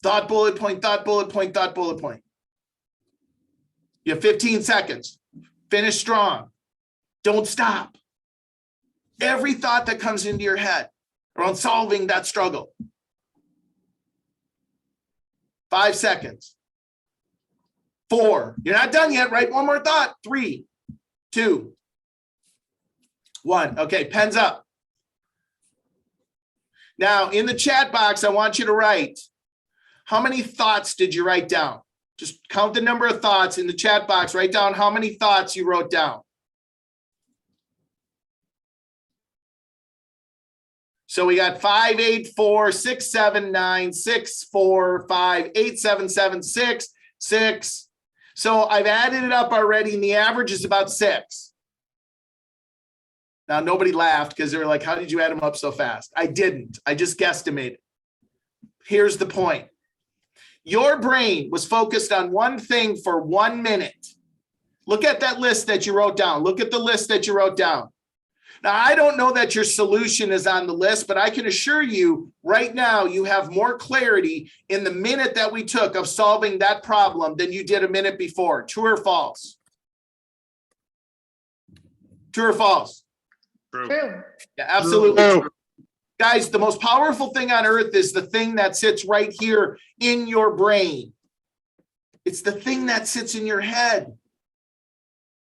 Thought, bullet point, thought, bullet point, thought, bullet point. You have 15 seconds. Finish strong. Don't stop. Every thought that comes into your head around solving that struggle. 5 seconds. 4. You're not done yet. Write one more thought. 3, 2, 1. Okay, pen's up. Now, in the chat box, I want you to write, how many thoughts did you write down? Just count the number of thoughts in the chat box. Write down how many thoughts you wrote down. So we got 5, 8, 4, 6, 7, 9, 6, 4, 5, 8, 7, 7, 6, 6. So I've added it up already, and the average is about 6. Now, nobody laughed because they were like, how did you add them up so fast? I didn't. I just guesstimated. Here's the point. Your brain was focused on one thing for 1 minute. Look at that list that you wrote down. Look at the list that you wrote down. Now, I don't know that your solution is on the list, but I can assure you right now you have more clarity in the minute that we took of solving that problem than you did a minute before. True or false? True or false? True. Yeah, absolutely. True. Guys, the most powerful thing on earth is the thing that sits right here in your brain. It's the thing that sits in your head.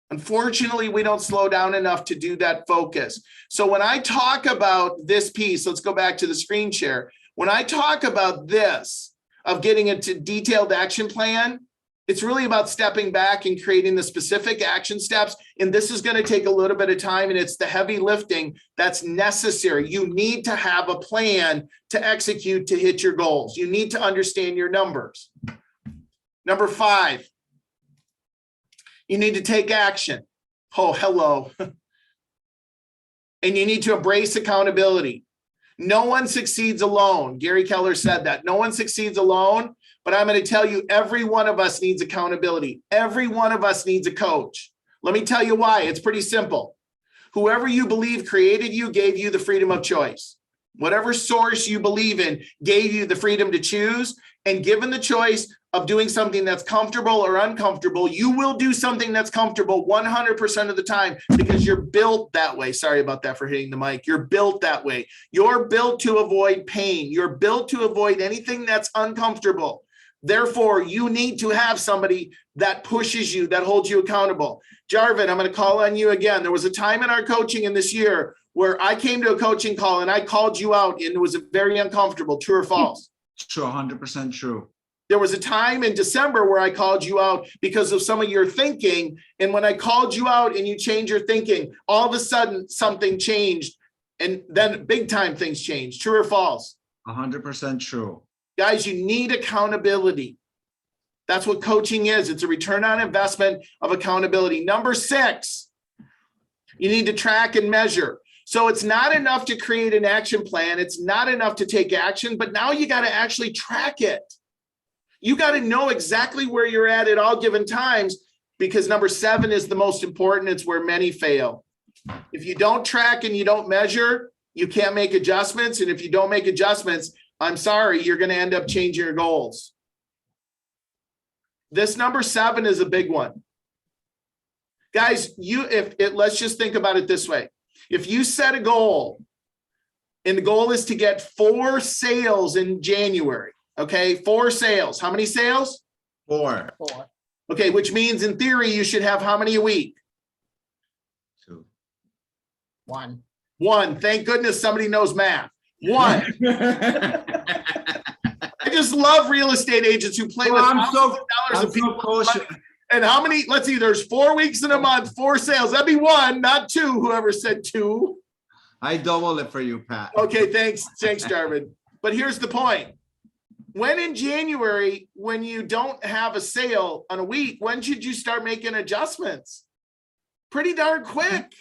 Unfortunately, we don't slow down enough to do that focus. So when I talk about this piece, let's go back to the screen share. When I talk about this, of getting into detailed action plan, it's really about stepping back and creating the specific action steps. And this is going to take a little bit of time, and it's the heavy lifting that's necessary. You need to have a plan to execute to hit your goals. You need to understand your numbers. Number 5. You need to take action. Oh, hello. And you need to embrace accountability. No one succeeds alone. Gary Keller said that. No one succeeds alone, but I'm going to tell you, every one of us needs accountability. Every one of us needs a coach. Let me tell you why. It's pretty simple. Whoever you believe created you gave you the freedom of choice. Whatever source you believe in gave you the freedom to choose. And given the choice of doing something that's comfortable or uncomfortable, you will do something that's comfortable 100% of the time because you're built that way. Sorry about that for hitting the mic. You're built that way. You're built to avoid pain. You're built to avoid anything that's uncomfortable. Therefore, you need to have somebody that pushes you, that holds you accountable. Jarvin, I'm going to call on you again. There was a time in our coaching in this year where I came to a coaching call and I called you out and it was very uncomfortable. True or false? True, 100% true. There was a time in December where I called you out because of some of your thinking. And when I called you out and you changed your thinking, all of a sudden something changed. And then big time things changed. True or false? 100% true. Guys, you need accountability. That's what coaching is. It's a return on investment of accountability. Number 6, you need to track and measure. So it's not enough to create an action plan. It's not enough to take action, but now you got to actually track it. You got to know exactly where you're at all given times, because number 7 is the most important. It's where many fail. If you don't track and you don't measure, you can't make adjustments. And if you don't make adjustments, I'm sorry, you're going to end up changing your goals. This number 7 is a big one. Guys, let's just think about it this way. If you set a goal and the goal is to get 4 sales in January, okay, 4 sales. How many sales? 4. Okay, which means in theory, you should have how many a week? 2. 1. 1. Thank goodness somebody knows math. 1. I just love real estate agents who play with thousands of dollars of people. And how many? Let's see, there's 4 weeks in a month, 4 sales. That'd be 1, not 2. Whoever said 2. I double it for you, Pat. Okay, thanks, Jarvin. But here's the point. When in January, when you don't have a sale on a week, when should you start making adjustments? Pretty darn quick.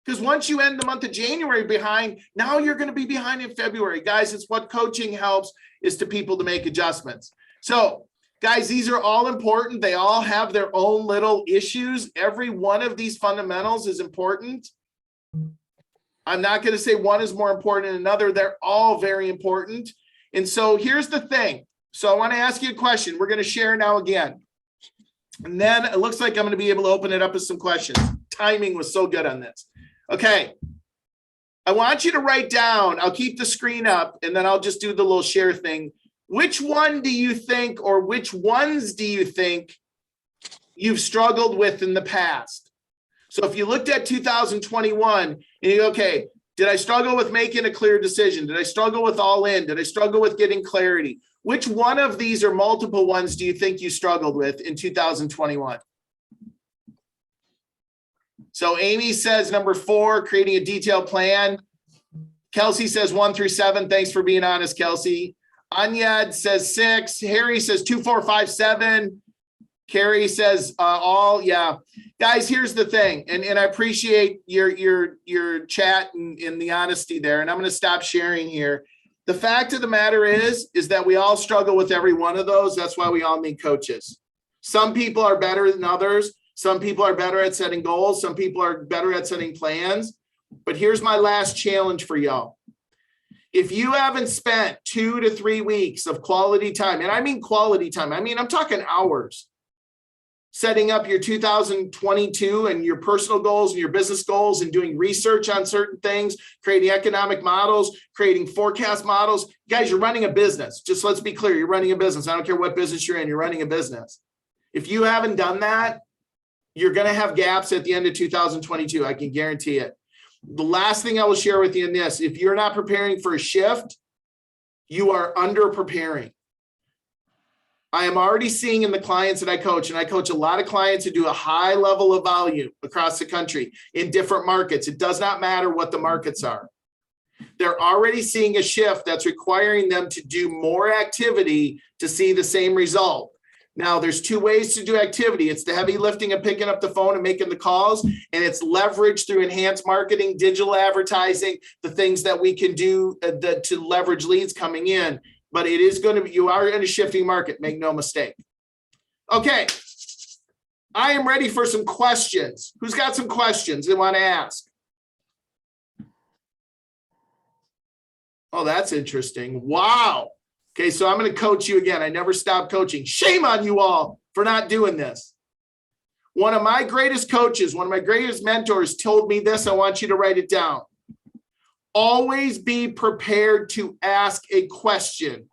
Because once you end the month of January behind, now you're going to be behind in February. Guys, it's what coaching helps is to people to make adjustments. So, guys, these are all important. They all have their own little issues. Every one of these fundamentals is important. I'm not going to say one is more important than another. They're all very important. And so here's the thing. So I want to ask you a question. We're going to share now again. And then it looks like I'm going to be able to open it up with some questions. Timing was so good on this. Okay. I want you to write down, I'll keep the screen up and then I'll just do the little share thing. Which one do you think, or which ones do you think you've struggled with in the past? So if you looked at 2021 and you go, okay, did I struggle with making a clear decision? Did I struggle with all in? Did I struggle with getting clarity? Which one of these or multiple ones do you think you struggled with in 2021? So Amy says number 4, creating a detailed plan. Kelsey says 1 through 7. Thanks for being honest, Kelsey. Anyad says 6. Harry says 2, 4, 5, 7. Carrie says all. Yeah, guys, here's the thing. And I appreciate your chat and the honesty there. And I'm going to stop sharing here. The fact of the matter is that we all struggle with every one of those. That's why we all need coaches. Some people are better than others. Some people are better at setting goals. Some people are better at setting plans. But here's my last challenge for y'all. If you haven't spent 2 to 3 weeks of quality time, and I mean quality time, I'm talking hours, setting up your 2022 and your personal goals and your business goals and doing research on certain things, creating economic models, creating forecast models. Guys, you're running a business. Just let's be clear. You're running a business. I don't care what business you're in. You're running a business. If you haven't done that, you're going to have gaps at the end of 2022. I can guarantee it. The last thing I will share with you in this, if you're not preparing for a shift, you are under preparing. I am already seeing in the clients that I coach, and I coach a lot of clients who do a high level of volume across the country in different markets. It does not matter what the markets are. They're already seeing a shift that's requiring them to do more activity to see the same result. Now, there's two ways to do activity. It's the heavy lifting of picking up the phone and making the calls, and it's leverage through enhanced marketing, digital advertising, the things that we can do to leverage leads coming in. But it is going to be, you are in a shifting market, make no mistake. Okay. I am ready for some questions. Who's got some questions they want to ask? Oh, that's interesting. Wow. Okay, so I'm going to coach you again. I never stop coaching. Shame on you all for not doing this. One of my greatest coaches, one of my greatest mentors told me this. I want you to write it down. Always be prepared to ask a question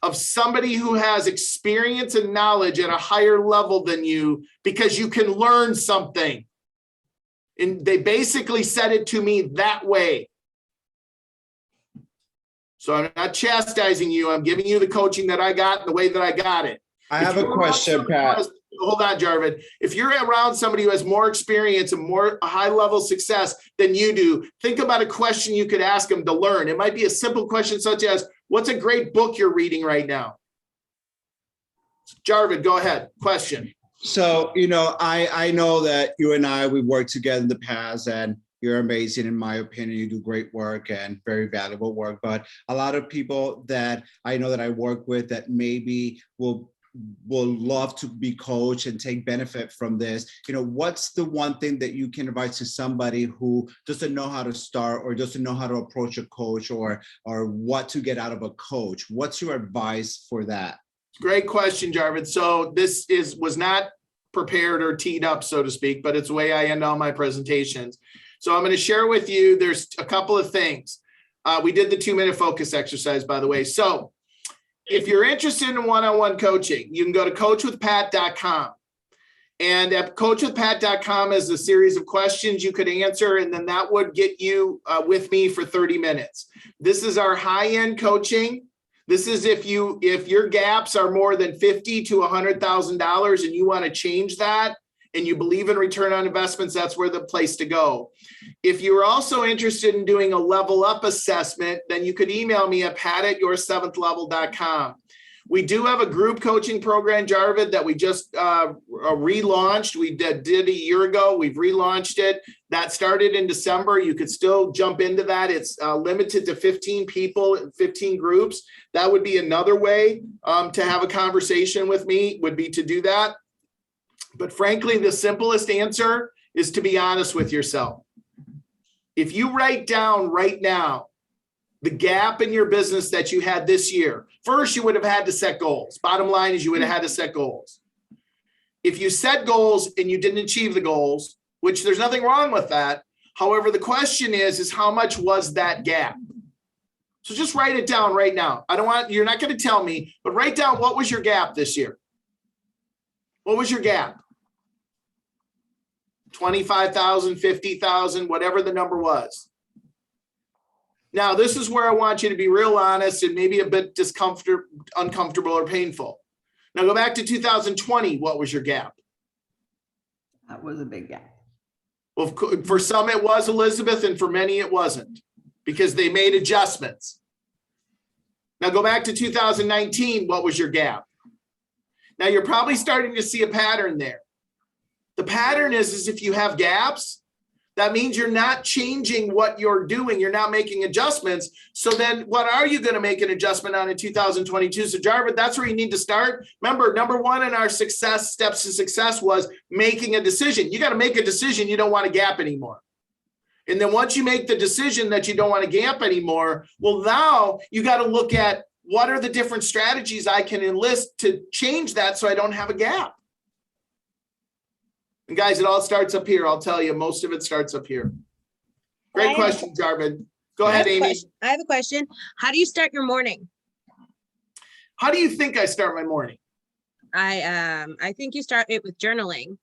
of somebody who has experience and knowledge at a higher level than you, because you can learn something. And they basically said it to me that way. So I'm not chastising you. I'm giving you the coaching that I got and the way that I got it. I have a question, Pat. Hold on, Jarvid. If you're around somebody who has more experience and more high-level success than you do, think about a question you could ask them to learn. It might be a simple question such as, what's a great book you're reading right now? Jarvid, go ahead. Question. So, I know that you and I, we worked together in the past, and you're amazing, in my opinion. You do great work and very valuable work. But a lot of people that I know that I work with that maybe will love to be coached and take benefit from this. What's the one thing that you can advise to somebody who doesn't know how to start or doesn't know how to approach a coach or what to get out of a coach? What's your advice for that? Great question, Jarvid. So this was not prepared or teed up, so to speak, but it's the way I end all my presentations. So I'm going to share with you, there's a couple of things. We did the 2-minute focus exercise, by the way. So if you're interested in one-on-one coaching, you can go to coachwithpat.com. And at coachwithpat.com is a series of questions you could answer, and then that would get you with me for 30 minutes. This is our high-end coaching. This is if your gaps are more than $50,000 to $100,000 and you want to change that, and you believe in return on investments, that's where the place to go. If you're also interested in doing a level up assessment, then you could email me at pat@your7thlevel.com. We do have a group coaching program, Jarvid, that we just relaunched. We did a year ago. We've relaunched it. That started in December. You could still jump into that. It's limited to 15 people, 15 groups. That would be another way to have a conversation with me, would be to do that. But frankly, the simplest answer is to be honest with yourself. If you write down right now the gap in your business that you had this year, first, you would have had to set goals. Bottom line is you would have had to set goals. If you set goals and you didn't achieve the goals, which there's nothing wrong with that. However, the question is how much was that gap? So just write it down right now. You're not going to tell me, but write down, what was your gap this year? What was your gap? 25,000, 50,000, whatever the number was. Now, this is where I want you to be real honest and maybe a bit uncomfortable or painful. Now go back to 2020. What was your gap? That was a big gap. Well, for some it was, Elizabeth, and for many it wasn't, because they made adjustments. Now go back to 2019. What was your gap? Now you're probably starting to see a pattern there. The pattern is if you have gaps, that means you're not changing what you're doing. You're not making adjustments. So then what are you going to make an adjustment on in 2022? So Jarvid, that's where you need to start. Remember, number one in our steps to success was making a decision. You got to make a decision you don't want a gap anymore. And then once you make the decision that you don't want a gap anymore, well, now you got to look at what are the different strategies I can enlist to change that so I don't have a gap. And guys, it all starts up here. I'll tell you, most of it starts up here. Great question, Jarvid. Go ahead, Amy. I have a question. How do you start your morning? How do you think I start my morning? I think you start it with journaling.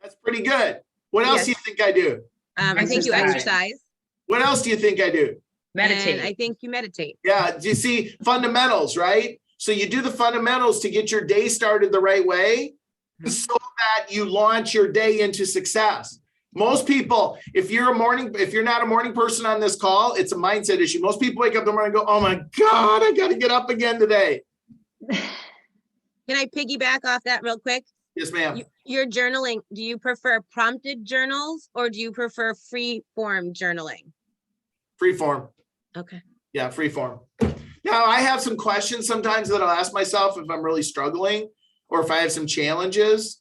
That's pretty good. What else do you think I do? I think you exercise. What else do you think I do? Meditate. I think you meditate. Yeah. Do you see fundamentals, right? So you do the fundamentals to get your day started the right way, so that you launch your day into success. Most people, if you're not a morning person on this call, it's a mindset issue. Most people wake up in the morning and go, oh my God, I got to get up again today. Can I piggyback off that real quick? Yes, ma'am. Your journaling, do you prefer prompted journals or do you prefer free form journaling? Free form. Okay. Yeah, free form. Now, I have some questions sometimes that I'll ask myself if I'm really struggling or if I have some challenges.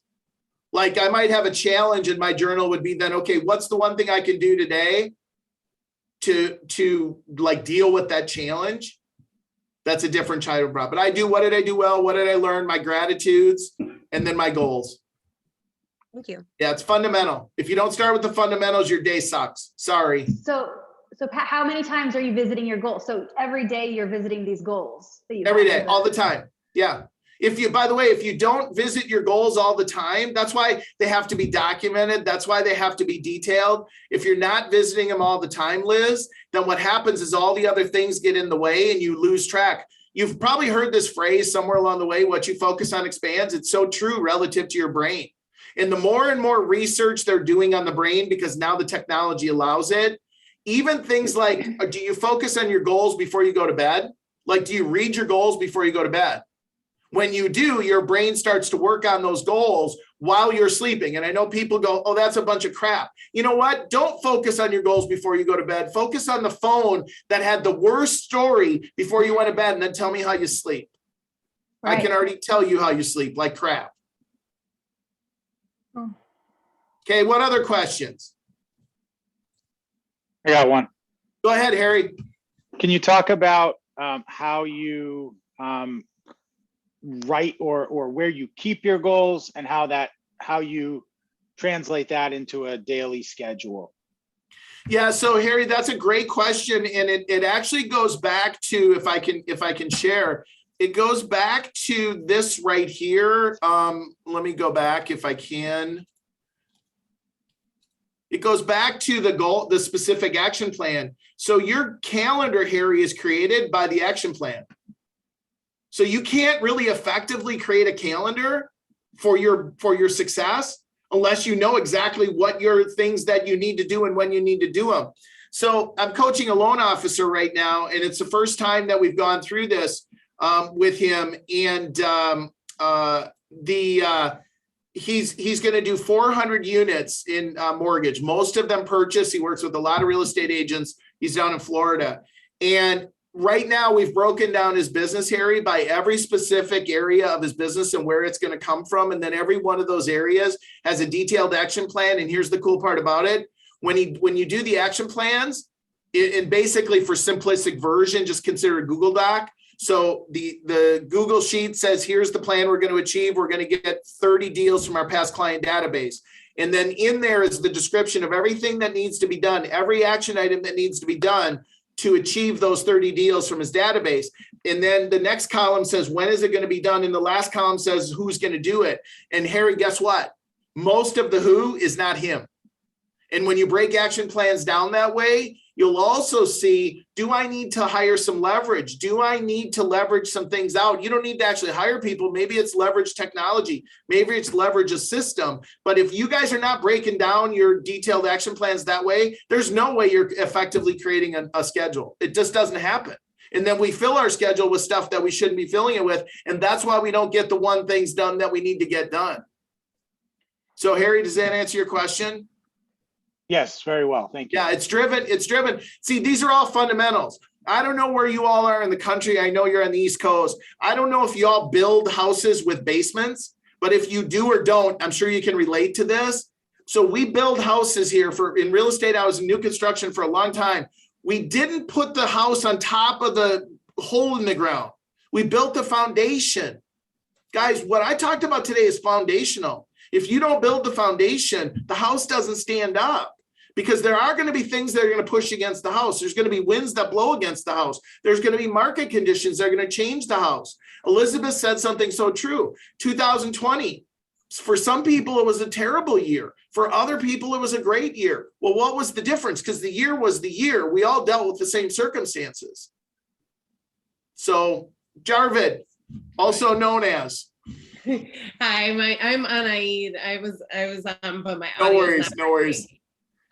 Like I might have a challenge in my journal would be then, okay, what's the one thing I can do today to like deal with that challenge? That's a different type of problem. But I do, what did I do well? What did I learn? My gratitudes and then my goals. Thank you. Yeah, it's fundamental. If you don't start with the fundamentals, your day sucks. Sorry. So Pat, how many times are you visiting your goals? So every day you're visiting these goals that you Every have day, all the time. Yeah. If you, by the way, if you don't visit your goals all the time, that's why they have to be documented. That's why they have to be detailed. If you're not visiting them all the time, Liz, then what happens is all the other things get in the way and you lose track. You've probably heard this phrase somewhere along the way, what you focus on expands. It's so true relative to your brain. And the more and more research they're doing on the brain, because now the technology allows it, even things like, do you focus on your goals before you go to bed? Like, do you read your goals before you go to bed? When you do, your brain starts to work on those goals while you're sleeping. And I know people go, oh, that's a bunch of crap. You know what? Don't focus on your goals before you go to bed. Focus on the phone that had the worst story before you went to bed and then tell me how you sleep. Right. I can already tell you how you sleep like crap. Oh. Okay, what other questions? I got one. Go ahead, Harry. Can you talk about how you write or where you keep your goals and how you translate that into a daily schedule? Yeah, so Harry, that's a great question. And it actually goes back to, if I can share, it goes back to this right here. Let me go back if I can. It goes back to the goal, the specific action plan. So your calendar, Harry, is created by the action plan. So you can't really effectively create a calendar for your success unless you know exactly what your things that you need to do and when you need to do them. So I'm coaching a loan officer right now, and it's the first time that we've gone through this with him. And he's going to do 400 units in mortgage. Most of them purchase. He works with a lot of real estate agents. He's down in Florida. And right now we've broken down his business, Harry, by every specific area of his business and where it's going to come from. And then every one of those areas has a detailed action plan. And here's the cool part about it. When you do the action plans, and basically for simplistic version, just consider a Google Doc. So the Google sheet says, here's the plan we're going to achieve. We're going to get 30 deals from our past client database. And then in there is the description of everything that needs to be done, every action item that needs to be done to achieve those 30 deals from his database. And then the next column says, when is it going to be done? And the last column says, who's going to do it? And Harry, guess what? Most of the who is not him. And when you break action plans down that way, you'll also see, do I need to hire some leverage? Do I need to leverage some things out? You don't need to actually hire people. Maybe it's leverage technology. Maybe it's leverage a system. But if you guys are not breaking down your detailed action plans that way, there's no way you're effectively creating a schedule. It just doesn't happen. And then we fill our schedule with stuff that we shouldn't be filling it with. And that's why we don't get the one things done that we need to get done. So Harry, does that answer your question? Yes, very well. Thank you. Yeah, it's driven. See, these are all fundamentals. I don't know where you all are in the country. I know you're on the East Coast. I don't know if you all build houses with basements, but if you do or don't, I'm sure you can relate to this. So we build houses here in real estate. I was in new construction for a long time. We didn't put the house on top of the hole in the ground. We built the foundation. Guys, what I talked about today is foundational. If you don't build the foundation, the house doesn't stand up. Because there are going to be things that are going to push against the house. There's going to be winds that blow against the house. There's going to be market conditions that are going to change the house. Elizabeth said something so true. 2020, for some people, it was a terrible year. For other people, it was a great year. Well, what was the difference? Because the year was the year. We all dealt with the same circumstances. So, Jarvid, also known as. Hi, I'm Anaid. I was on, but my No worries, no worries.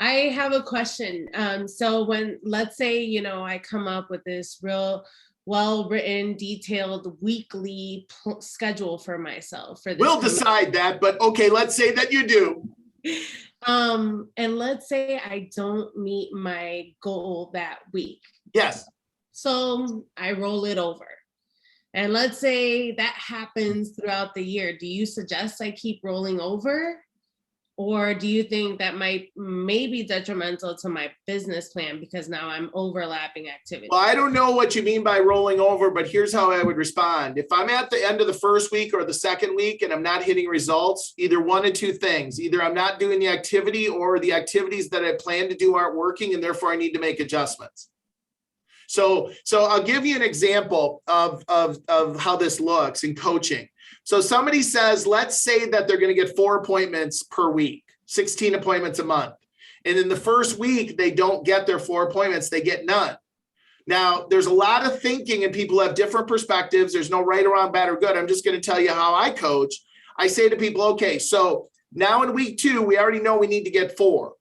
I have a question. So when, let's say, I come up with this real well-written, detailed weekly schedule for myself for this. We'll decide that, but okay, let's say that you do. And let's say I don't meet my goal that week. Yes. So I roll it over. And let's say that happens throughout the year. Do you suggest I keep rolling over? Or do you think that might be detrimental to my business plan because now I'm overlapping activities? Well, I don't know what you mean by rolling over, but here's how I would respond. If I'm at the end of the first week or the second week and I'm not hitting results, either one of two things. Either I'm not doing the activity or the activities that I plan to do aren't working and therefore I need to make adjustments. So I'll give you an example of how this looks in coaching. So somebody says, let's say that they're going to get 4 appointments per week, 16 appointments a month. And in the first week, they don't get their 4 appointments, they get none. Now, there's a lot of thinking and people have different perspectives. There's no right or wrong, bad or good. I'm just going to tell you how I coach. I say to people, okay, so now in week 2, we already know we need to get 4.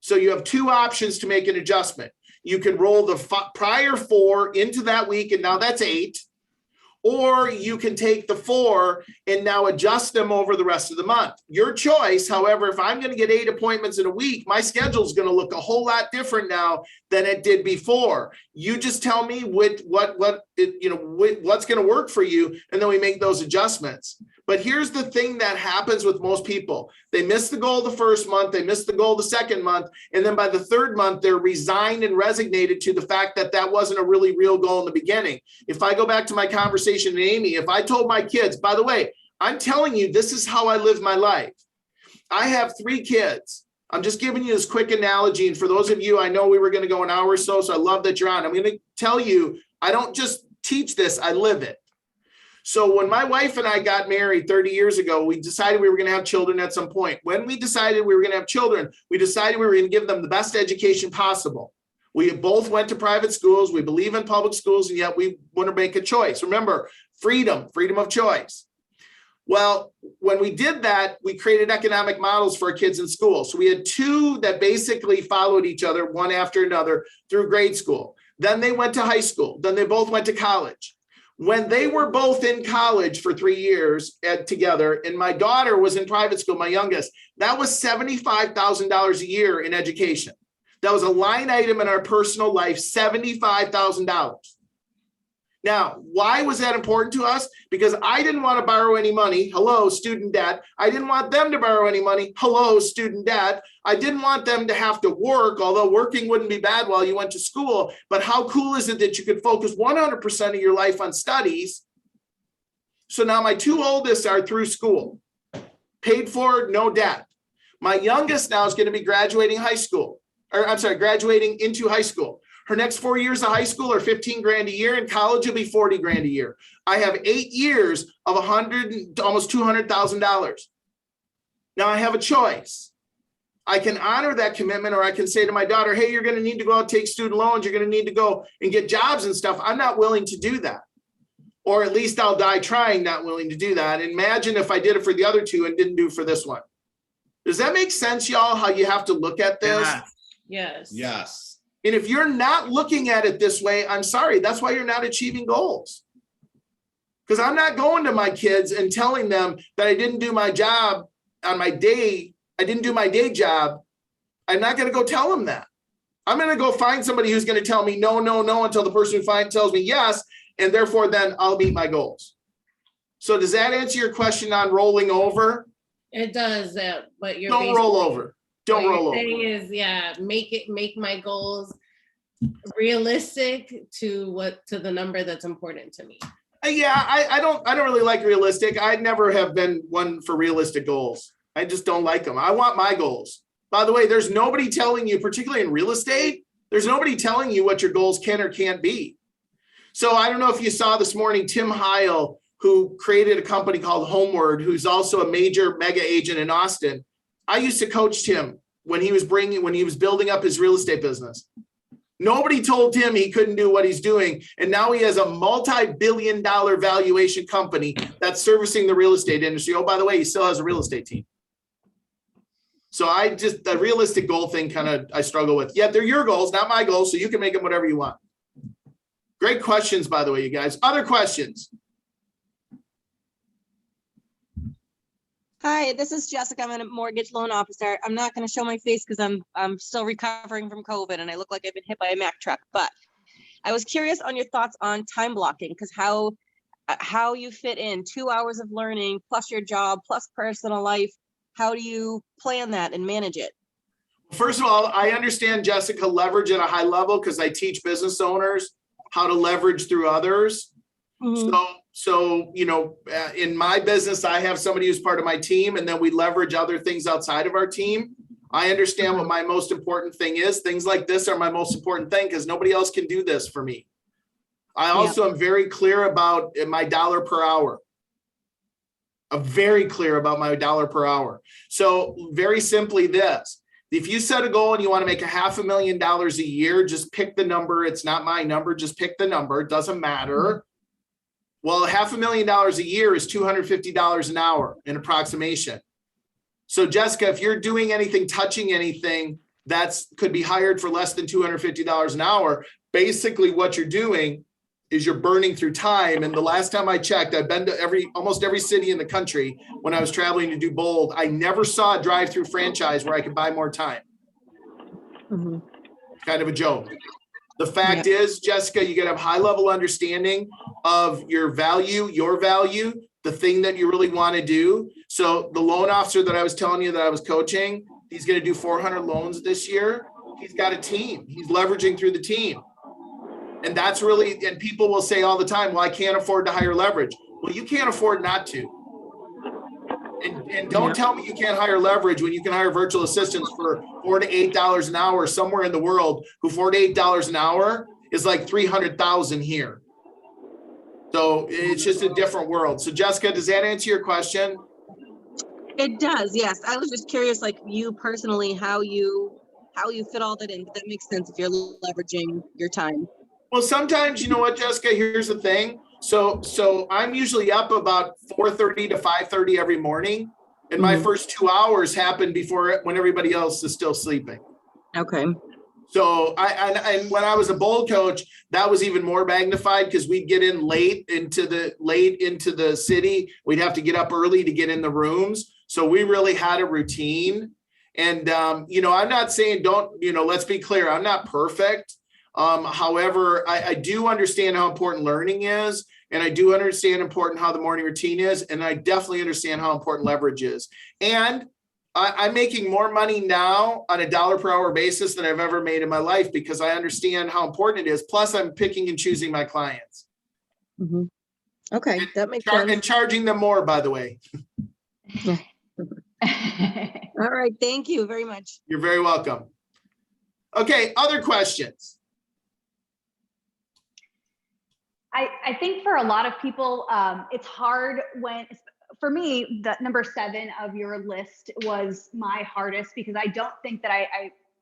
So you have 2 options to make an adjustment. You can roll the prior 4 into that week, and now that's 8. Or you can take the 4 and now adjust them over the rest of the month. Your choice. However, if I'm going to get 8 appointments in a week, my schedule is going to look a whole lot different now than it did before. You just tell me what's going to work for you, and then we make those adjustments. But here's the thing that happens with most people. They miss the goal the first month, they miss the goal the second month, and then by the third month, they're resigned and resignated to the fact that that wasn't a really real goal in the beginning. If I go back to my conversation with Amy, if I told my kids, by the way, I'm telling you, this is how I live my life. I have 3 kids. I'm just giving you this quick analogy. And for those of you, I know we were going to go an hour or so, so I love that you're on. I'm going to tell you, I don't just teach this, I live it. So when my wife and I got married 30 years ago, we decided we were going to have children at some point. When we decided we were going to have children, we decided we were going to give them the best education possible. We both went to private schools. We believe in public schools, and yet we want to make a choice. Remember, freedom of choice. Well, when we did that, we created economic models for our kids in school. So we had 2 that basically followed each other, one after another, through grade school. Then they went to high school. Then they both went to college. When they were both in college for 3 years together, and my daughter was in private school, my youngest, that was $75,000 a year in education. That was a line item in our personal life, $75,000. Now, why was that important to us? Because I didn't want to borrow any money. Hello, student debt. I didn't want them to borrow any money. Hello, student debt. I didn't want them to have to work, although working wouldn't be bad while you went to school. But how cool is it that you could focus 100% of your life on studies? So now my 2 oldest are through school, paid for, no debt. My youngest now is going to be graduating graduating into high school. Her next 4 years of high school are 15 grand a year, and college will be 40 grand a year. I have 8 years of almost $200,000. Now I have a choice. I can honor that commitment, or I can say to my daughter, hey, you're going to need to go out and take student loans. You're going to need to go and get jobs and stuff. I'm not willing to do that. Or at least I'll die trying, not willing to do that. Imagine if I did it for the other 2 and didn't do it for this one. Does that make sense, y'all, how you have to look at this? Yes. Yes. And if you're not looking at it this way, I'm sorry, that's why you're not achieving goals. Because I'm not going to my kids and telling them that I didn't do my job on my day. I didn't do my day job. I'm not going to go tell them that. I'm going to go find somebody who's going to tell me no, no, no, until the person who tells me yes. And therefore, then I'll meet my goals. So does that answer your question on rolling over? It does, but you're don't roll over. Don't roll over. Thing is, make my goals realistic to the number that's important to me. I don't really like realistic. I never have been one for realistic goals. I just don't like them. I want my goals. By the way, there's nobody telling you, particularly in real estate, there's nobody telling you what your goals can or can't be. So I don't know if you saw this morning, Tim Heil, who created a company called Homeward, who's also a major mega agent in Austin. I used to coach Tim when he was building up his real estate business. Nobody told Tim he couldn't do what he's doing. And now he has a multi-billion-dollar valuation company that's servicing the real estate industry. Oh, by the way, he still has a real estate team. So the realistic goal thing I struggle with. Yeah, they're your goals, not my goals. So you can make them whatever you want. Great questions, by the way, you guys. Other questions? Hi, this is Jessica. I'm a mortgage loan officer. I'm not going to show my face because I'm still recovering from COVID and I look like I've been hit by a Mack truck. But I was curious on your thoughts on time blocking, because how you fit in 2 hours of learning plus your job plus personal life. How do you plan that and manage it? First of all, I understand, Jessica, leverage at a high level because I teach business owners how to leverage through others. So, you know, in my business, I have somebody who's part of my team, and then we leverage other things outside of our team. I understand what my most important thing is. Things like this are my most important thing because nobody else can do this for me. I also am very clear about my dollar per hour. I'm very clear about my dollar per hour. So very simply this, if you set a goal and you want to make $500,000 a year, just pick the number. It's not my number. Just pick the number. It doesn't matter. Well, $500,000 a year is $250 an hour in approximation. So Jessica, if you're doing anything, touching anything, that's could be hired for less than $250 an hour. Basically what you're doing is you're burning through time. And the last time I checked, I've been to almost every city in the country when I was traveling to do Bold. I never saw a drive-through franchise where I could buy more time. Kind of a joke. The fact is, Jessica, you got to have high level understanding of your value, the thing that you really want to do. So the loan officer that I was telling you that I was coaching, he's going to do 400 loans this year. He's got a team. He's leveraging through the team. And that's really, and people will say all the time, well, I can't afford to hire leverage. Well, you can't afford not to. And don't tell me you can't hire leverage when you can hire virtual assistants for $4 to $8 an hour somewhere in the world, who $4 to $8 an hour is like 300,000 here. So it's just a different world. So Jessica, does that answer your question? It does, yes. I was just curious, like you personally, how you fit all that in. That makes sense if you're leveraging your time. Well, sometimes, you know what, Jessica, here's the thing. So I'm usually up about 4:30 to 5:30 every morning. And my first 2 hours happen when everybody else is still sleeping. Okay. So I when I was a Bold coach, that was even more magnified because we'd get in late into the city. We'd have to get up early to get in the rooms. So we really had a routine. And, you know, I'm not saying let's be clear. I'm not perfect. However, I do understand how important learning is. And I do understand how the morning routine is. And I definitely understand how important leverage is. And I'm making more money now on a dollar per hour basis than I've ever made in my life because I understand how important it is. Plus, I'm picking and choosing my clients. Okay, that makes sense. And charging them more, by the way. All right, thank you very much. You're very welcome. Okay, other questions? I think for a lot of people, it's hard for me, the number 7 of your list was my hardest because I don't think that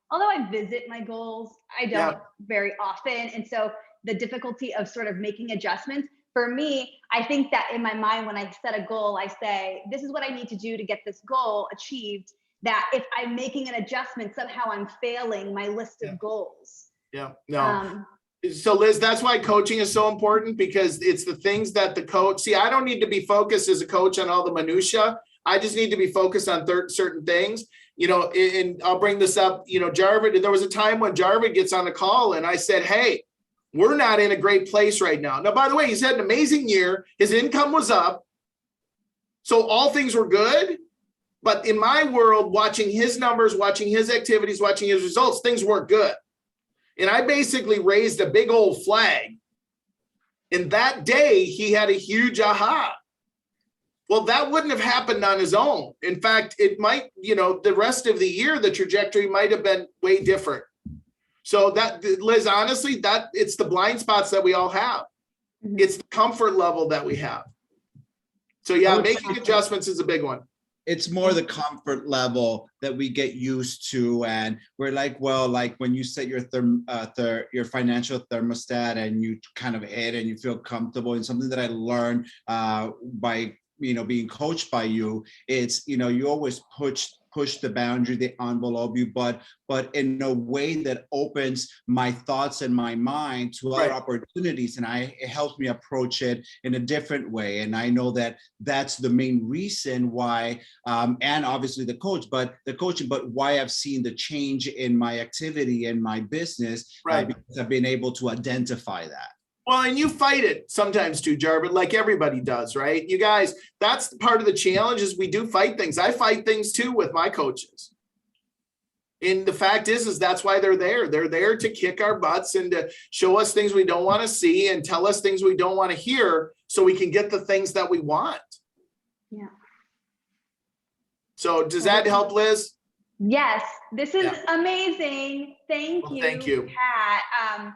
although I visit my goals, I don't very often. And so the difficulty of sort of making adjustments for me, I think that in my mind, when I set a goal, I say, this is what I need to do to get this goal achieved, that if I'm making an adjustment, somehow I'm failing my list of goals. Yeah, no. So Liz, that's why coaching is so important because it's the things that the coach, see, I don't need to be focused as a coach on all the minutia. I just need to be focused on certain things, you know, and I'll bring this up, you know, Jarvid, there was a time when Jarvid gets on a call and I said, hey, we're not in a great place right now. Now, by the way, he's had an amazing year. His income was up. So all things were good. But in my world, watching his numbers, watching his activities, watching his results, things weren't good. And I basically raised a big old flag. And that day he had a huge aha. Well, that wouldn't have happened on his own. In fact, it might, you know, the rest of the year, the trajectory might have been way different. So that, Liz, honestly, that it's the blind spots that we all have. It's the comfort level that we have. So yeah, making adjustments is a big one. It's more the comfort level that we get used to, and we're like, well, like when you set your financial thermostat and you kind of hit and you feel comfortable. And something that I learned by being coached by you, it's you always push push the boundary, the envelope you, but in a way that opens my thoughts and my mind to other opportunities. And it helps me approach it in a different way. And I know that that's the main reason why, and obviously the coaching, but why I've seen the change in my activity and my business, because I've been able to identify that. Well, and you fight it sometimes too, Jarvis, like everybody does, right? You guys, that's part of the challenge is we do fight things. I fight things too with my coaches. And the fact is that's why they're there. They're there to kick our butts and to show us things we don't want to see and tell us things we don't want to hear so we can get the things that we want. Yeah. So does that help, Liz? Yes, this is amazing. Thank you, Pat.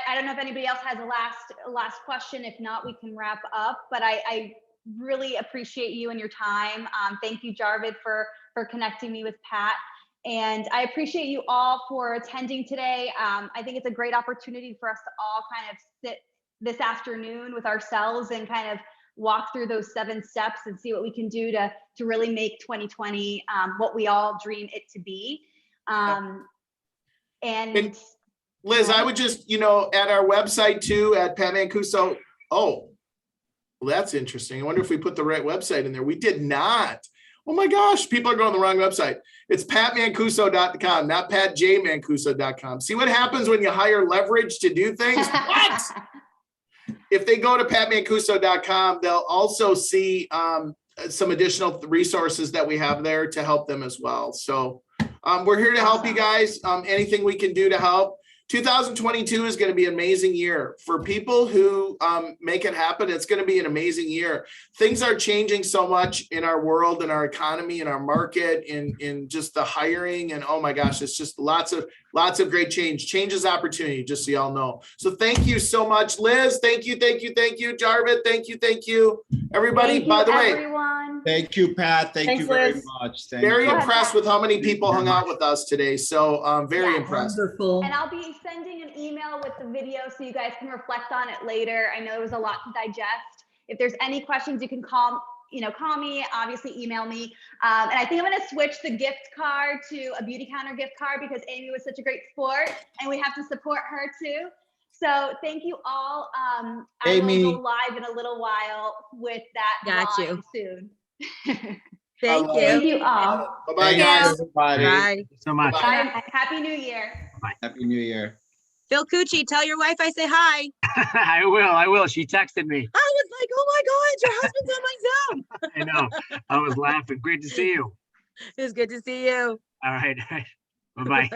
I don't know if anybody else has a last question. If not, we can wrap up. But I really appreciate you and your time. Thank you, Jarvis, for connecting me with Pat. And I appreciate you all for attending today. I think it's a great opportunity for us to all kind of sit this afternoon with ourselves and kind of walk through those 7 steps and see what we can do to really make 2020 what we all dream it to be. And Liz, I would just, at our website too, at Pat Mancuso. Oh, well, that's interesting. I wonder if we put the right website in there. We did not. Oh my gosh, people are going to the wrong website. It's patmancuso.com, not patjmancuso.com. See what happens when you hire leverage to do things? What? If they go to patmancuso.com, they'll also see some additional resources that we have there to help them as well. So we're here to help you guys. Anything we can do to help. 2022 is going to be an amazing year for people who make it happen. It's going to be an amazing year. Things are changing so much in our world, in our economy, in our market, in just the hiring. And oh my gosh, it's just lots of great change. Change is opportunity, just so y'all know. So thank you so much, Liz. Thank you. Jarvis, thank you. Everybody, by the way. Thank you, Pat. Thank you very much. Very impressed with how many people hung out with us today. So very impressed. Wonderful. And I'll be sending an email with the video so you guys can reflect on it later. I know it was a lot to digest. If there's any questions, you can call me, obviously email me. And I think I'm going to switch the gift card to a Beauty Counter gift card because Amy was such a great sport and we have to support her too. So thank you all. Amy. I will go live in a little while with that live soon. Thank you. Thank you all. Bye-bye, guys. Everybody. Bye. Thank you so much. Bye. Happy New Year. Happy New Year. Phil Cucci, tell your wife I say hi. I will. She texted me. I was like, oh my God, your husband's on my Zoom. I know. I was laughing. Great to see you. It was good to see you. All right. Bye-bye.